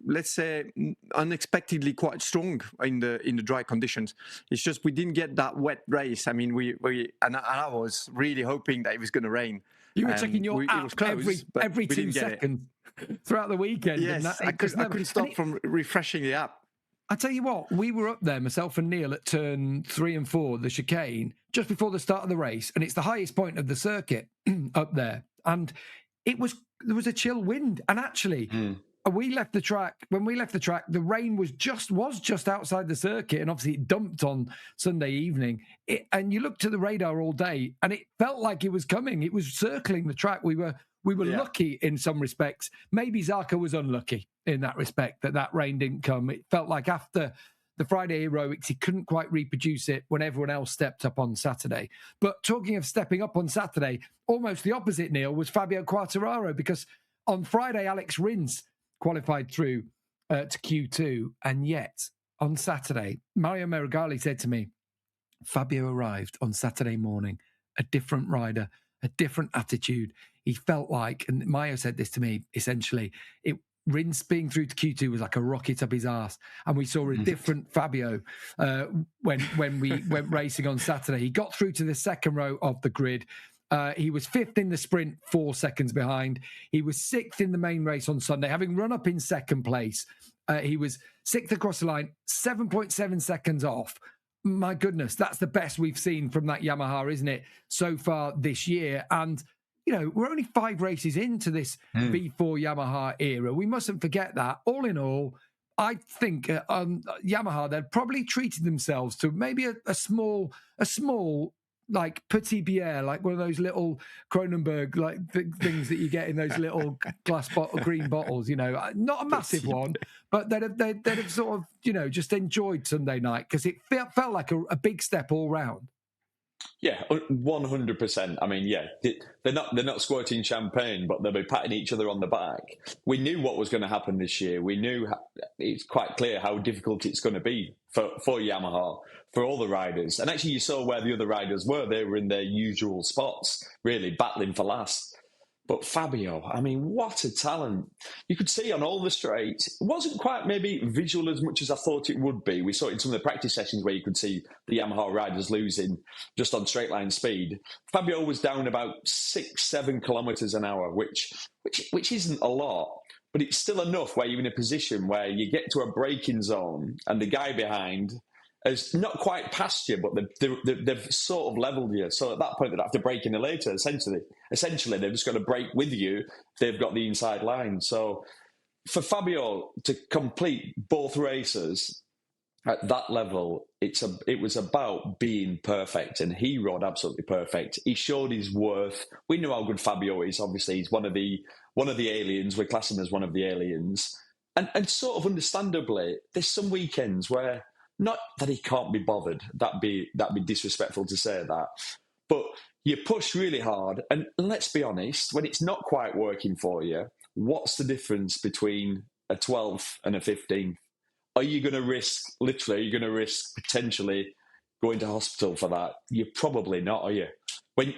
let's say unexpectedly quite strong in the dry conditions. It's just we didn't get that wet race. I mean, I was really hoping that it was going to rain. You were checking your app close, every 2 seconds throughout the weekend. Yes, I couldn't stop from refreshing the app. I tell you what, we were up there, myself and Neil, at turn 3 and 4, the chicane, just before the start of the race, and it's the highest point of the circuit up there. And there was a chill wind, and actually, we left the track. When we left the track, the rain was just outside the circuit, and obviously it dumped on Sunday evening. And you looked at the radar all day, and it felt like it was coming. It was circling the track. We were lucky in some respects. Maybe Zarco was unlucky in that respect, that rain didn't come. It felt like after the Friday heroics, he couldn't quite reproduce it when everyone else stepped up on Saturday. But talking of stepping up on Saturday, almost the opposite, Neil, was Fabio Quartararo, because on Friday, Alex Rins qualified through to Q2. And yet, on Saturday, Mario Meregali said to me, Fabio arrived on Saturday morning, a different rider, a different attitude. He felt like, and Mario said this to me, essentially, Rins being through to Q2 was like a rocket up his arse. And we saw a different Fabio when we went racing on Saturday. He got through to the second row of the grid. He was 5th in the sprint, 4 seconds behind. He was 6th in the main race on Sunday, having run up in second place. He was 6th across the line, 7.7 seconds off. My goodness, that's the best we've seen from that Yamaha, isn't it, so far this year? And we're only 5 races into this V4 Yamaha era. We mustn't forget that. All in all, I think Yamaha, they've probably treated themselves to maybe a small like Petit Bière, like one of those little Kronenberg like things that you get in those little glass green bottles. Not a massive one, but they'd have sort of just enjoyed Sunday night because it felt like a big step all round. Yeah, 100%. I mean, they're not squirting champagne, but they'll be patting each other on the back. We knew what was going to happen this year. We knew it's quite clear how difficult it's going to be for Yamaha, for all the riders. And actually, you saw where the other riders were. They were in their usual spots, really battling for last. But Fabio, I mean, what a talent. You could see on all the straights, it wasn't quite maybe visual as much as I thought it would be. We saw it in some of the practice sessions where you could see the Yamaha riders losing just on straight line speed. Fabio was down about 6-7 kilometres an hour, which isn't a lot, but it's still enough where you're in a position where you get to a braking zone and the guy behind has not quite passed you, but they've sort of leveled you. So at that point, they don't have to brake in later, essentially. Essentially, they've just got to brake with you. They've got the inside line. So for Fabio to complete both races at that level, it was about being perfect, and he rode absolutely perfect. He showed his worth. We know how good Fabio is. Obviously, he's one of the aliens. We're classing him as one of the aliens. And sort of understandably, there's some weekends where, not that he can't be bothered, that'd be disrespectful to say that, but you push really hard, and let's be honest, when it's not quite working for you, what's the difference between a 12th and a 15th? Are you going to risk potentially going to hospital for that? You're probably not, are you? When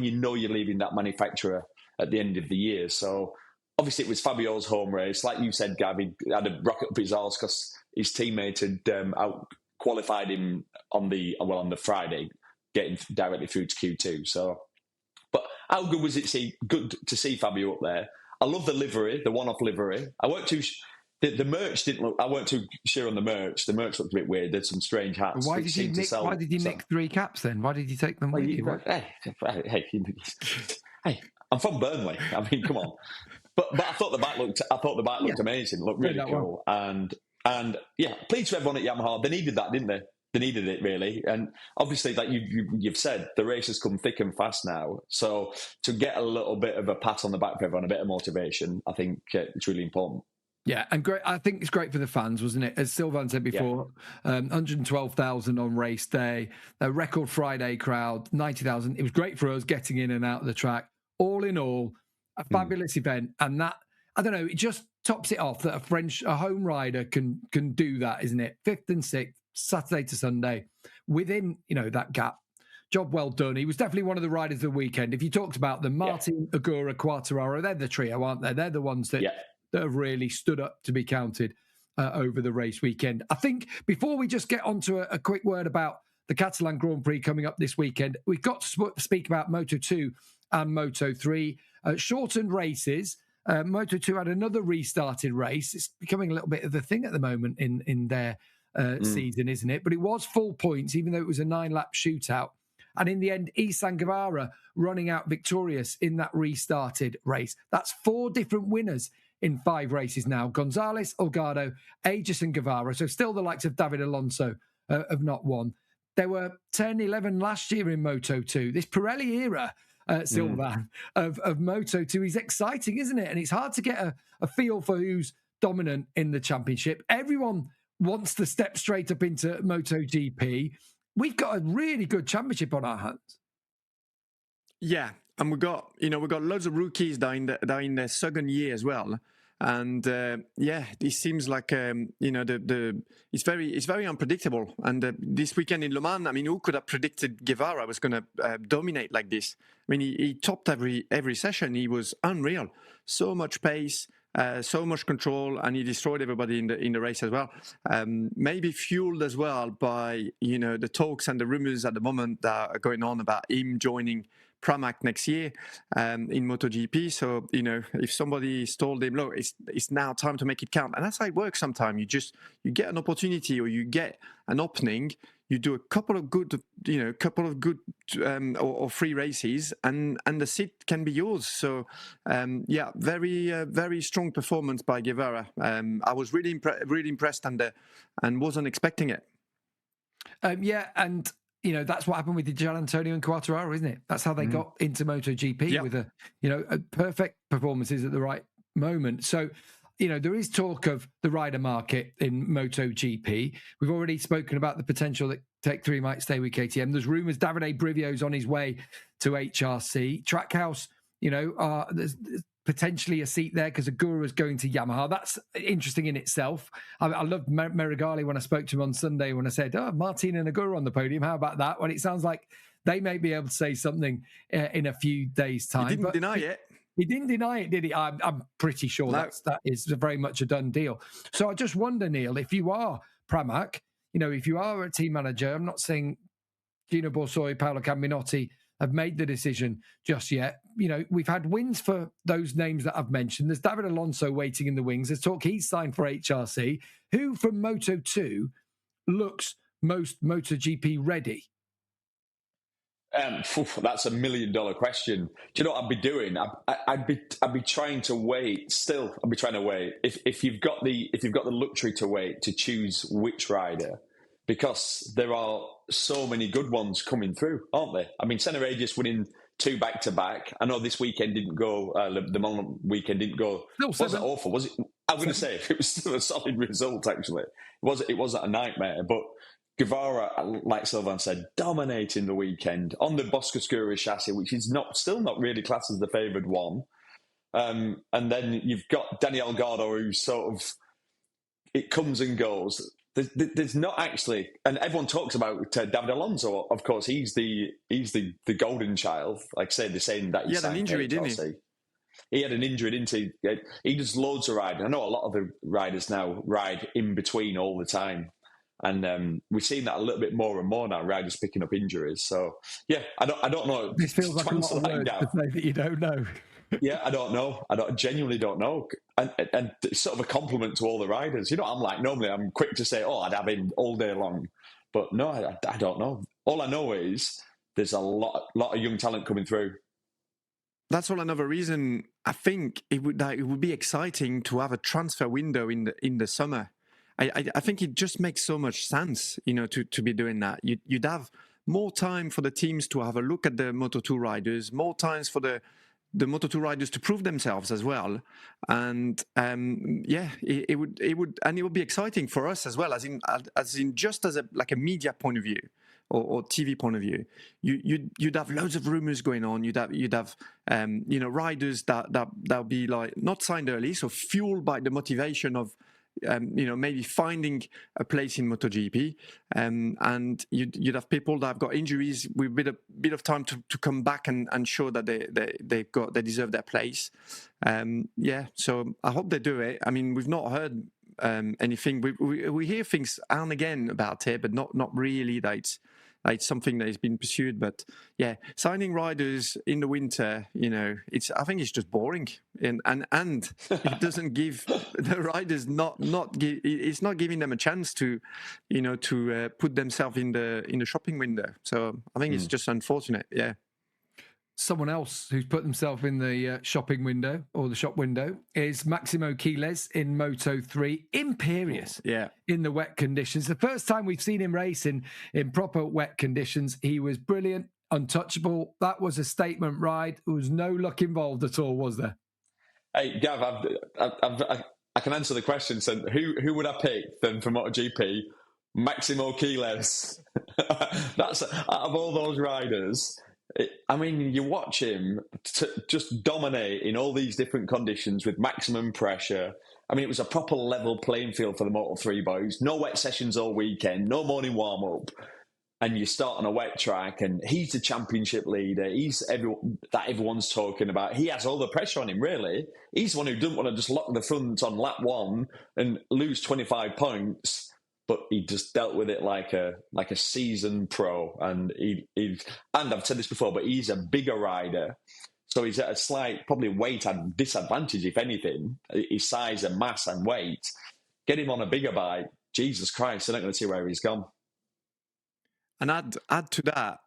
you know you're leaving that manufacturer at the end of the year. So obviously it was Fabio's home race. Like you said, Gavin had a rocket up his arse because his teammate had out-qualified him on the Friday, getting directly through to Q2. So, but how good was it? Good to see Fabio up there. I love the livery, the one-off livery. The merch didn't look. I weren't too sure on the merch. The merch looked a bit weird. There's some strange hats. Why did you nick 3 caps then? Why did you take them with you? Hey, I'm from Burnley. I mean, come on. But I thought the bike looked amazing. Looked really cool. Well. And yeah, pleased for everyone at Yamaha. They needed that, didn't they? They needed it really. And obviously, like you've said, the race has come thick and fast now. So to get a little bit of a pat on the back for everyone, a bit of motivation, I think it's really important. Yeah, and great. I think it's great for the fans, wasn't it? As Sylvain said before, 112,000 on race day, a record Friday crowd, 90,000. It was great for us getting in and out of the track. All in all, a fabulous event, and that, I don't know, it just tops it off that a home rider can do that, isn't it? 5th and 6th, Saturday to Sunday, within that gap. Job well done. He was definitely one of the riders of the weekend. If you talked about them, Martin, Ogura, Quartararo, they're the trio, aren't they? They're the ones that have really stood up to be counted over the race weekend. I think before we just get on to a quick word about the Catalan Grand Prix coming up this weekend, we've got to speak about Moto2 and Moto3. Shortened races. Moto2 had another restarted race. It's becoming a little bit of the thing at the moment in their season, isn't it? But it was full points, even though it was a 9-lap shootout. And in the end, Izan Guevara running out victorious in that restarted race. That's 4 different winners in 5 races now. Gonzalez, Olgado, Aegis and Guevara. So still the likes of David Alonso have not won. There were 10, 11 last year in Moto2. This Pirelli era, Sylvain, of Moto2 is exciting, isn't it? And it's hard to get a feel for who's dominant in the championship. Everyone wants to step straight up into MotoGP. We've got a really good championship on our hands. Yeah, and we've got loads of rookies that are in their second year as well. And it seems like it's very unpredictable. And this weekend in Le Mans, I mean, who could have predicted Guevara was going to dominate like this? I mean, he topped every session. He was unreal. So much pace, so much control, and he destroyed everybody in the race as well. Maybe fueled as well by the talks and the rumors at the moment that are going on about him joining Pramac next year in MotoGP. So, if somebody told him, look, it's now time to make it count. And that's how it works sometimes. You get an opportunity or you get an opening, you do a couple of good or 3 races and the seat can be yours. So, very strong performance by Guevara. I was really impressed and wasn't expecting it. And that's what happened with the Giannantonio and Quartararo, isn't it? That's how they got into MotoGP with a perfect performances at the right moment. So, there is talk of the rider market in MotoGP. We've already spoken about the potential that Tech 3 might stay with KTM. There's rumours Davide Brivio's on his way to HRC. Trackhouse, there's potentially a seat there because Ogura's going to Yamaha. That's interesting in itself. I loved Merigali when I spoke to him on Sunday when I said, Martin and Ogura on the podium. How about that? When it sounds like they may be able to say something in a few days' time. He didn't deny it. He didn't deny it, did he? I'm pretty sure that is very much a done deal. So I just wonder, Neil, if you are Pramac, if you are a team manager, I'm not saying Gino Borsoi, Paolo Cambinotti have made the decision just yet. We've had wins for those names that I've mentioned. There's David Alonso waiting in the wings. There's talk he's signed for HRC. Who from Moto2 looks most MotoGP ready? That's $1 million question. Do you know what I'd be doing? I'd be trying to wait. Still, I'd be trying to wait. If you've got the luxury to wait to choose which rider, because there are so many good ones coming through, aren't there? I mean, Senna Regis winning 2 back-to-back. I know this weekend didn't go. The Milan weekend didn't go. No, wasn't awful, was it? I'm going to say it was still a solid result. Actually, it wasn't a nightmare, but. Guevara, like Sylvain said, dominating the weekend on the Boscoscura chassis, which is still not really classed as the favoured one. And then you've got Daniel Gardo, who sort of, it comes and goes. There's not actually, and everyone talks about David Alonso. Of course, he's the golden child. Like I said, they're saying that he had an injury, didn't he? He had an injury, didn't he? He does loads of riding. I know a lot of the riders now ride in between all the time. And we've seen that a little bit more and more now, riders picking up injuries. So, yeah, I don't know. This feels like a lot of words to say that you don't know. Yeah, I don't know. Genuinely don't know. And it's sort of a compliment to all the riders. I'm like, normally I'm quick to say, I'd have him all day long. But no, I don't know. All I know is there's a lot of young talent coming through. That's all another reason I think it would be exciting to have a transfer window in the summer. I think it just makes so much sense, to be doing that. You'd have more time for the teams to have a look at the Moto2 riders, more times for the Moto2 riders to prove themselves as well. And it would be exciting for us as well, as in just as a media point of view or TV point of view. You'd have loads of rumors going on. You'd have riders that'll be like not signed early, so fueled by the motivation of. Maybe finding a place in MotoGP, and you'd have people that have got injuries with a bit of time to come back and show that they deserve their place. So I hope they do it. I mean, we've not heard anything. We hear things now and again about it, but not really that it's something that has been pursued. But yeah, signing riders in the winter, I think it's just boring, and it doesn't give the riders it's not giving them a chance to put themselves in the shopping window. So I think it's just unfortunate. Yeah. Someone else who's put themselves in the shopping window or the shop window is Maximo Quiles in Moto3, imperious in the wet conditions. The first time we've seen him race in proper wet conditions, he was brilliant, untouchable. That was a statement ride. There was no luck involved at all, was there? Hey, Gav, I can answer the question. So who would I pick then for MotoGP? Maximo Quiles. That's out of all those riders. You watch him just dominate in all these different conditions with maximum pressure. It was a proper level playing field for the Moto3 boys. No wet sessions all weekend, no morning warm-up. And you start on a wet track, and he's the championship leader. He's everyone's talking about. He has all the pressure on him, really. He's the one who doesn't want to just lock the front on lap 1 and lose 25 points. But he just dealt with it like a seasoned pro, and and I've said this before, but he's a bigger rider, so he's at a slight probably weight disadvantage, if anything. His size and mass and weight, get him on a bigger bike. Jesus Christ, they're not going to see where he's gone. And add to that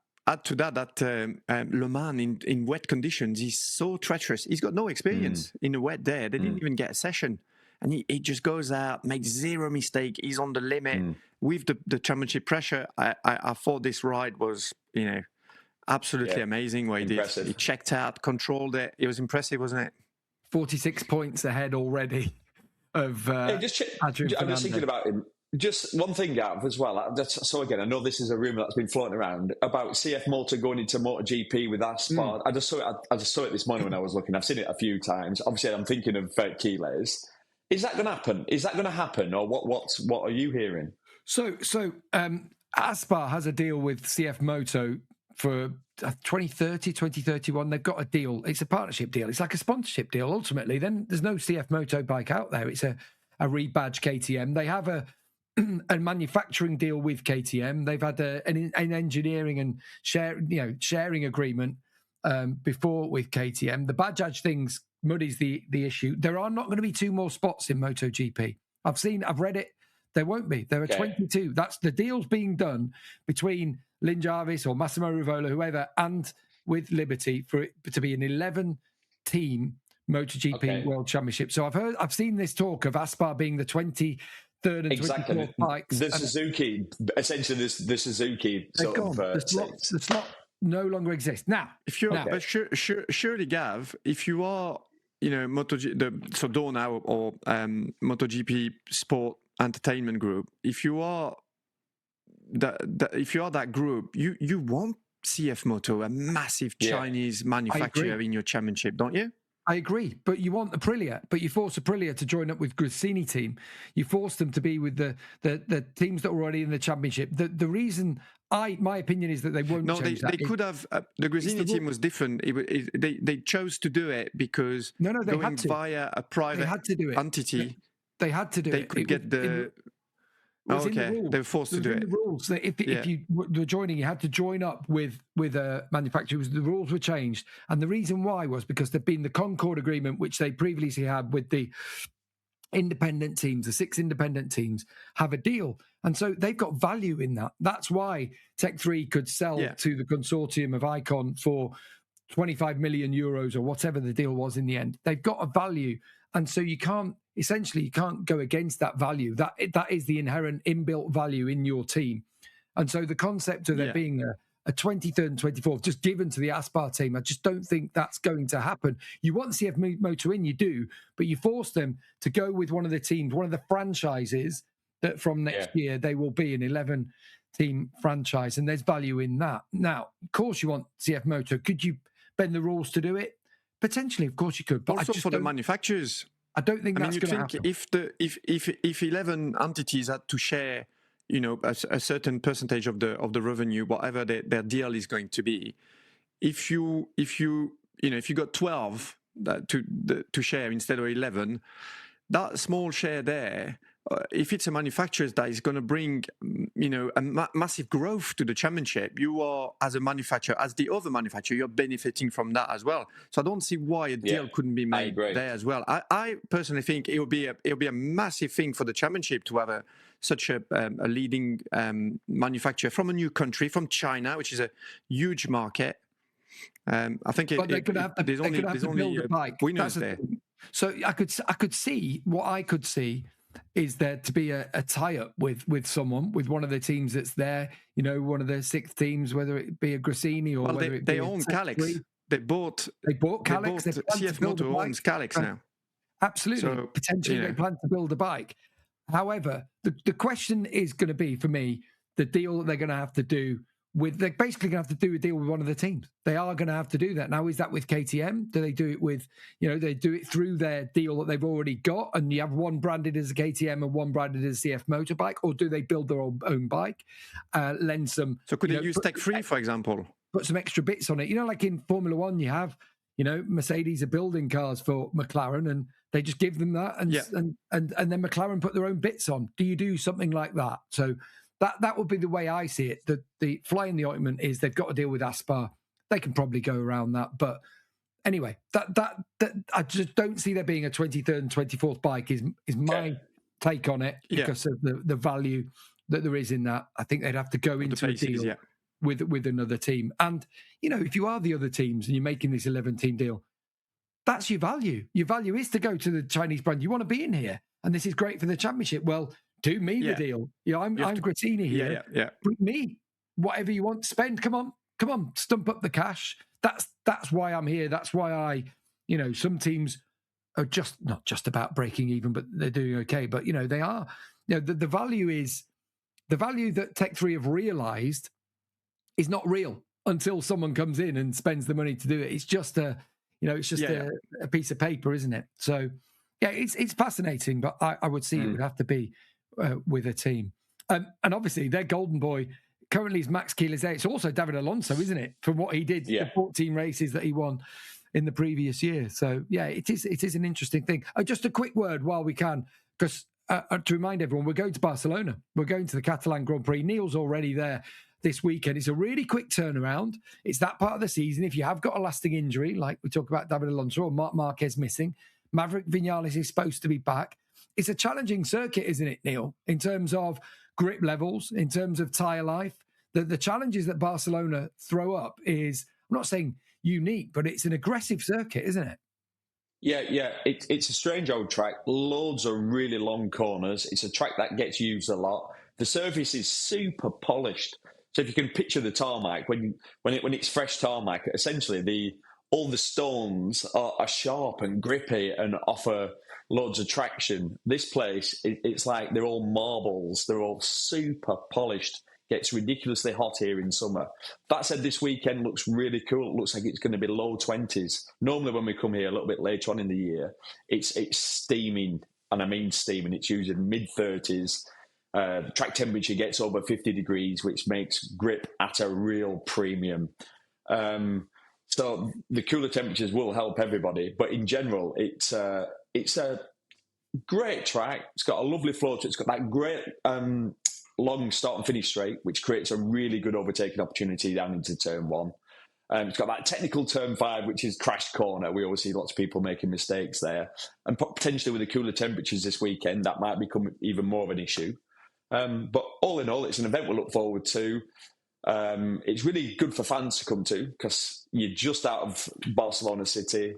Le Mans in wet conditions is so treacherous. He's got no experience in the wet there. They didn't even get a session. And he just goes out, makes zero mistake. He's on the limit with the championship pressure. I thought this ride was, absolutely amazing. What he did, he checked out, controlled it. It was impressive, wasn't it? 46 points ahead already of. I'm just thinking about him. Just one thing, Gav, as well. So again, I know this is a rumour that's been floating around about CF Motor going into MotoGP with Aspar. I just saw it this morning when I was looking. I've seen it a few times. Obviously, I'm thinking of Quiles. Is that going to happen? Is that going to happen, or what are you hearing? So Aspar has a deal with CF Moto for 2030, 2031, they've got a deal. It's a partnership deal. It's like a sponsorship deal, ultimately. Then there's no CF Moto bike out there. It's a rebadge KTM. They have a manufacturing deal with KTM. They've had an engineering and sharing agreement before with KTM. The badge things muddies the issue. There are not going to be 2 more spots in MotoGP. I've read it. There won't be. There are 22. That's the deals being done between Lin Jarvis or Massimo Rivola, whoever, and with Liberty for it to be an 11-team MotoGP World Championship. So I've seen this talk of Aspar being the 23rd and 24th bikes. The Suzuki, essentially, the Suzuki sort of the slot no longer exists now. If you're, but surely, Gav, if you are, Dorna or MotoGP Sport Entertainment Group, if you are that group, you want CF Moto, a massive Chinese manufacturer, in your championship, don't you? I agree, but you want Aprilia, but you force Aprilia to join up with Gresini team. You force them to be with the teams that were already in the championship. The reason my opinion is that they won't. No, they could have. The Gresini team was different. They chose to do it because they going had to. via a private entity. They had to do it. They could get the. They were forced to do it. The rules that if you were joining, you had to join up with a manufacturer. The rules were changed, and the reason why was because there'd been the Concord agreement, which they previously had with the independent teams. The 6 independent teams have a deal, and so they've got value in that. That's why Tech 3 could sell to the consortium of Icon for 25 million euros or whatever the deal was in the end. They've got a value, and so you can't go against that value. That is the inherent inbuilt value in your team. And so the concept of there being a 23rd and 24th just given to the Aspar team, I just don't think that's going to happen. You want CF Moto in, you do, but you force them to go with one of the teams, one of the franchises that from next year they will be an 11-team franchise, and there's value in that. Now, of course you want CF Moto. Could you bend the rules to do it? Potentially, of course you could. But also for the manufacturers. I don't think that's going to happen. If 11 entities had to share, a certain percentage of the revenue, whatever their deal is going to be, if you got 12 to share instead of 11, that small share there, if it's a manufacturer that is going to bring, a massive growth to the championship, you are, as a manufacturer, as the other manufacturer, you're benefiting from that as well. So I don't see why a deal couldn't be made there as well. I personally think it would be a massive thing for the championship to have such a leading manufacturer from a new country, from China, which is a huge market. I think there's only winners there. So I could see what I could see is there to be a tie-up with someone, with one of the teams that's there, one of the 6 teams, whether it be a Gresini or whether it be they own Calix. They bought Calix. CF Moto owns Calix now. Absolutely. So, potentially they plan to build a bike. However, the question is going to be, for me, the deal that they're going to have to do they're basically going to have to do a deal with one of the teams. They are going to have to do that. Now, is that with KTM? Do they do it with, they do it through their deal that they've already got, and you have one branded as a KTM and one branded as a CF motorbike, or do they build their own bike, lend some... So could they use Tech 3, for example? Put some extra bits on it. Like in Formula One, you have, Mercedes are building cars for McLaren, and they just give them that, and then McLaren put their own bits on. Do you do something like that? So... That would be the way I see it. The fly in the ointment is they've got to deal with Aspar. They can probably go around that. But anyway, that I just don't see there being a 23rd and 24th bike is my take on it, because of the value that there is in that. I think they'd have to go into a deal with another team. And, if you are the other teams and you're making this 11-team deal, that's your value. Your value is to go to the Chinese brand. You want to be in here, and this is great for the championship. Well, do me the deal. I'm Gratini here. Bring me whatever you want to spend. Come on, stump up the cash. That's why I'm here. That's why I, some teams are not just about breaking even, but they're doing okay. But they are. The value that Tech 3 have realised is not real until someone comes in and spends the money to do it. It's just a piece of paper, isn't it? So it's fascinating, but I would see it would have to be with a team. And obviously their golden boy, currently is Max Quiles there. It's also David Alonso, isn't it? From what he did, the 14 races that he won in the previous year. So, yeah, it is an interesting thing. Just a quick word while we can, because to remind everyone, we're going to Barcelona. We're going to the Catalan Grand Prix. Neil's already there this weekend. It's a really quick turnaround. It's that part of the season. If you have got a lasting injury, like we talk about David Alonso or Marc Marquez missing, Maverick Vinales is supposed to be back. It's a challenging circuit, isn't it, Neil, in terms of grip levels, in terms of tyre life. The challenges that Barcelona throw up is, I'm not saying unique, but it's an aggressive circuit, isn't it? Yeah. It's a strange old track. Loads of really long corners. It's a track that gets used a lot. The surface is super polished. So if you can picture the tarmac, when it's fresh tarmac, essentially all the stones are sharp and grippy and offer loads of traction. This place, it's like they're all marbles. They're all super polished. Gets ridiculously hot here in summer. That said, this weekend looks really cool. It looks like it's going to be low 20s. Normally when we come here a little bit later on in the year, it's steaming, and I mean steaming. It's usually mid-30s. The track temperature gets over 50 degrees, which makes grip at a real premium. So the cooler temperatures will help everybody. But in general, it's a great track. It's got a lovely flow to it. It's got that great long start and finish straight, which creates a really good overtaking opportunity down into turn 1. It's got that technical turn 5, which is crash corner. We always see lots of people making mistakes there. And potentially with the cooler temperatures this weekend, that might become even more of an issue. But all in all, it's an event we'll look forward to. It's really good for fans to come to because you're just out of Barcelona City.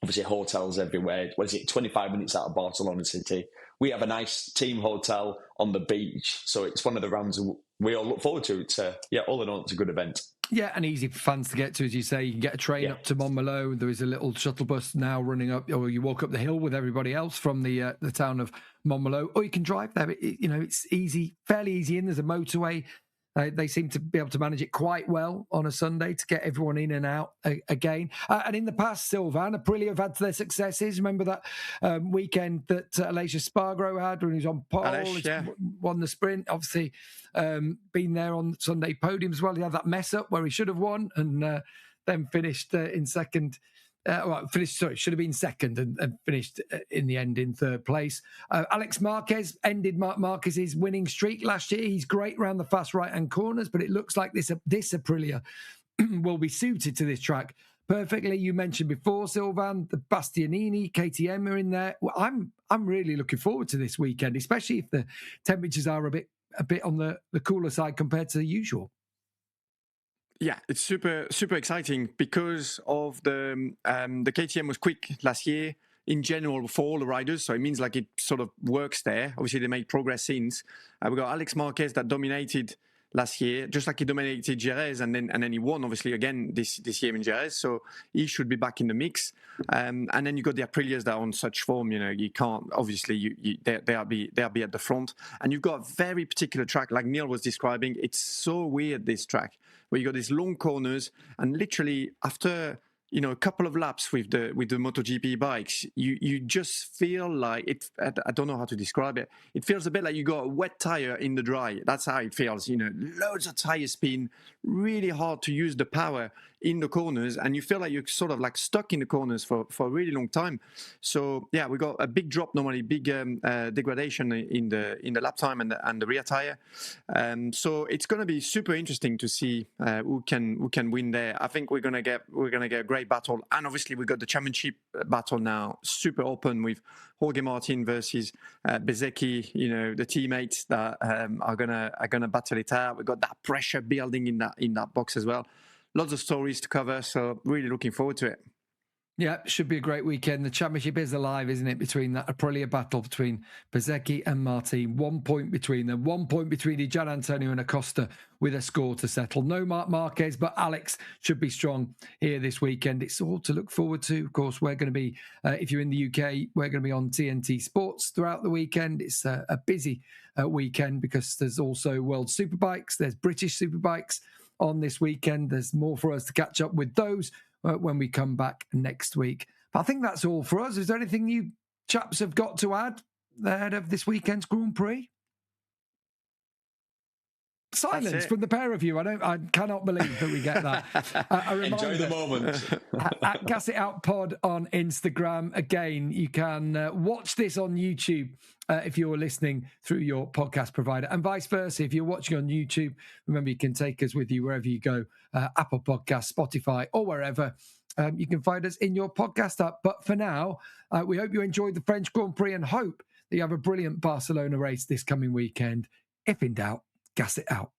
Obviously, hotels everywhere. 25 minutes out of Barcelona City. We have a nice team hotel on the beach. So it's one of the rounds we all look forward to. It's all in all, it's a good event. Yeah, and easy for fans to get to, as you say. You can get a train up to Montmeló. There is a little shuttle bus now running up, or you walk up the hill with everybody else from the town of Montmeló, or you can drive there. It's easy, fairly easy in. There's a motorway. They seem to be able to manage it quite well on a Sunday to get everyone in and out again. And in the past, Sylvain, Aprilia have had their successes. Remember that weekend that Aleix Espargaro had when he was on pole, won the sprint. Obviously, been there on Sunday podium as well. He had that mess up where he should have won and then finished in second. Should have been second and finished in the end in third place. Alex Marquez ended Marc Marquez's winning streak last year. He's great around the fast right-hand corners, but it looks like this Aprilia will be suited to this track perfectly. You mentioned before, Sylvain, the Bastianini, KTM are in there. Well, I'm really looking forward to this weekend, especially if the temperatures are a bit on the cooler side compared to the usual. Yeah, it's super exciting because of the KTM was quick last year in general for all the riders, so it means like it sort of works there. Obviously, they made progress since. We got Alex Marquez that dominated last year, just like he dominated Jerez, and then he won obviously again this year in Jerez, so he should be back in the mix. And then you got the Aprilias that are on such form, you can't obviously they'll be at the front, and you've got a very particular track like Neil was describing. It's so weird, this track, where you got these long corners, and literally after a couple of laps with the MotoGP bikes, you just feel like it. I don't know how to describe it. It feels a bit like you got a wet tire in the dry. That's how it feels. Loads of tire spin, really hard to use the power in the corners, and you feel like you're sort of like stuck in the corners for a really long time. So yeah, we got a big drop normally, big degradation in the lap time and the rear tire. So it's going to be super interesting to see who can win there. I think we're gonna get a great battle, and obviously we got the championship battle now, super open with Jorge Martin versus Bezzecchi. The teammates that are gonna battle it out. We got that pressure building in that box as well. Lots of stories to cover, so really looking forward to it. Yeah, should be a great weekend. The championship is alive, isn't it, between that Aprilia battle between Bezzecchi and Martin. 1 point between them. 1 point between Giannantonio and Acosta with a score to settle. No Marc Marquez, but Alex should be strong here this weekend. It's all to look forward to. Of course, we're going to be, if you're in the UK, we're going to be on TNT Sports throughout the weekend. It's a busy weekend because there's also World Superbikes. There's British Superbikes on this weekend. There's more for us to catch up with those when we come back next week. But I think that's all for us. Is there anything you chaps have got to add ahead of this weekend's Grand Prix? Silence from the pair of you. I cannot believe that we get that. A reminder, Enjoy the moment. at Gas It Out Pod on Instagram. Again, you can watch this on YouTube if you're listening through your podcast provider, and vice versa. If you're watching on YouTube, remember you can take us with you wherever you go, Apple Podcasts, Spotify, or wherever. You can find us in your podcast app. But for now, we hope you enjoyed the French Grand Prix and hope that you have a brilliant Barcelona race this coming weekend. If in doubt, gas it out.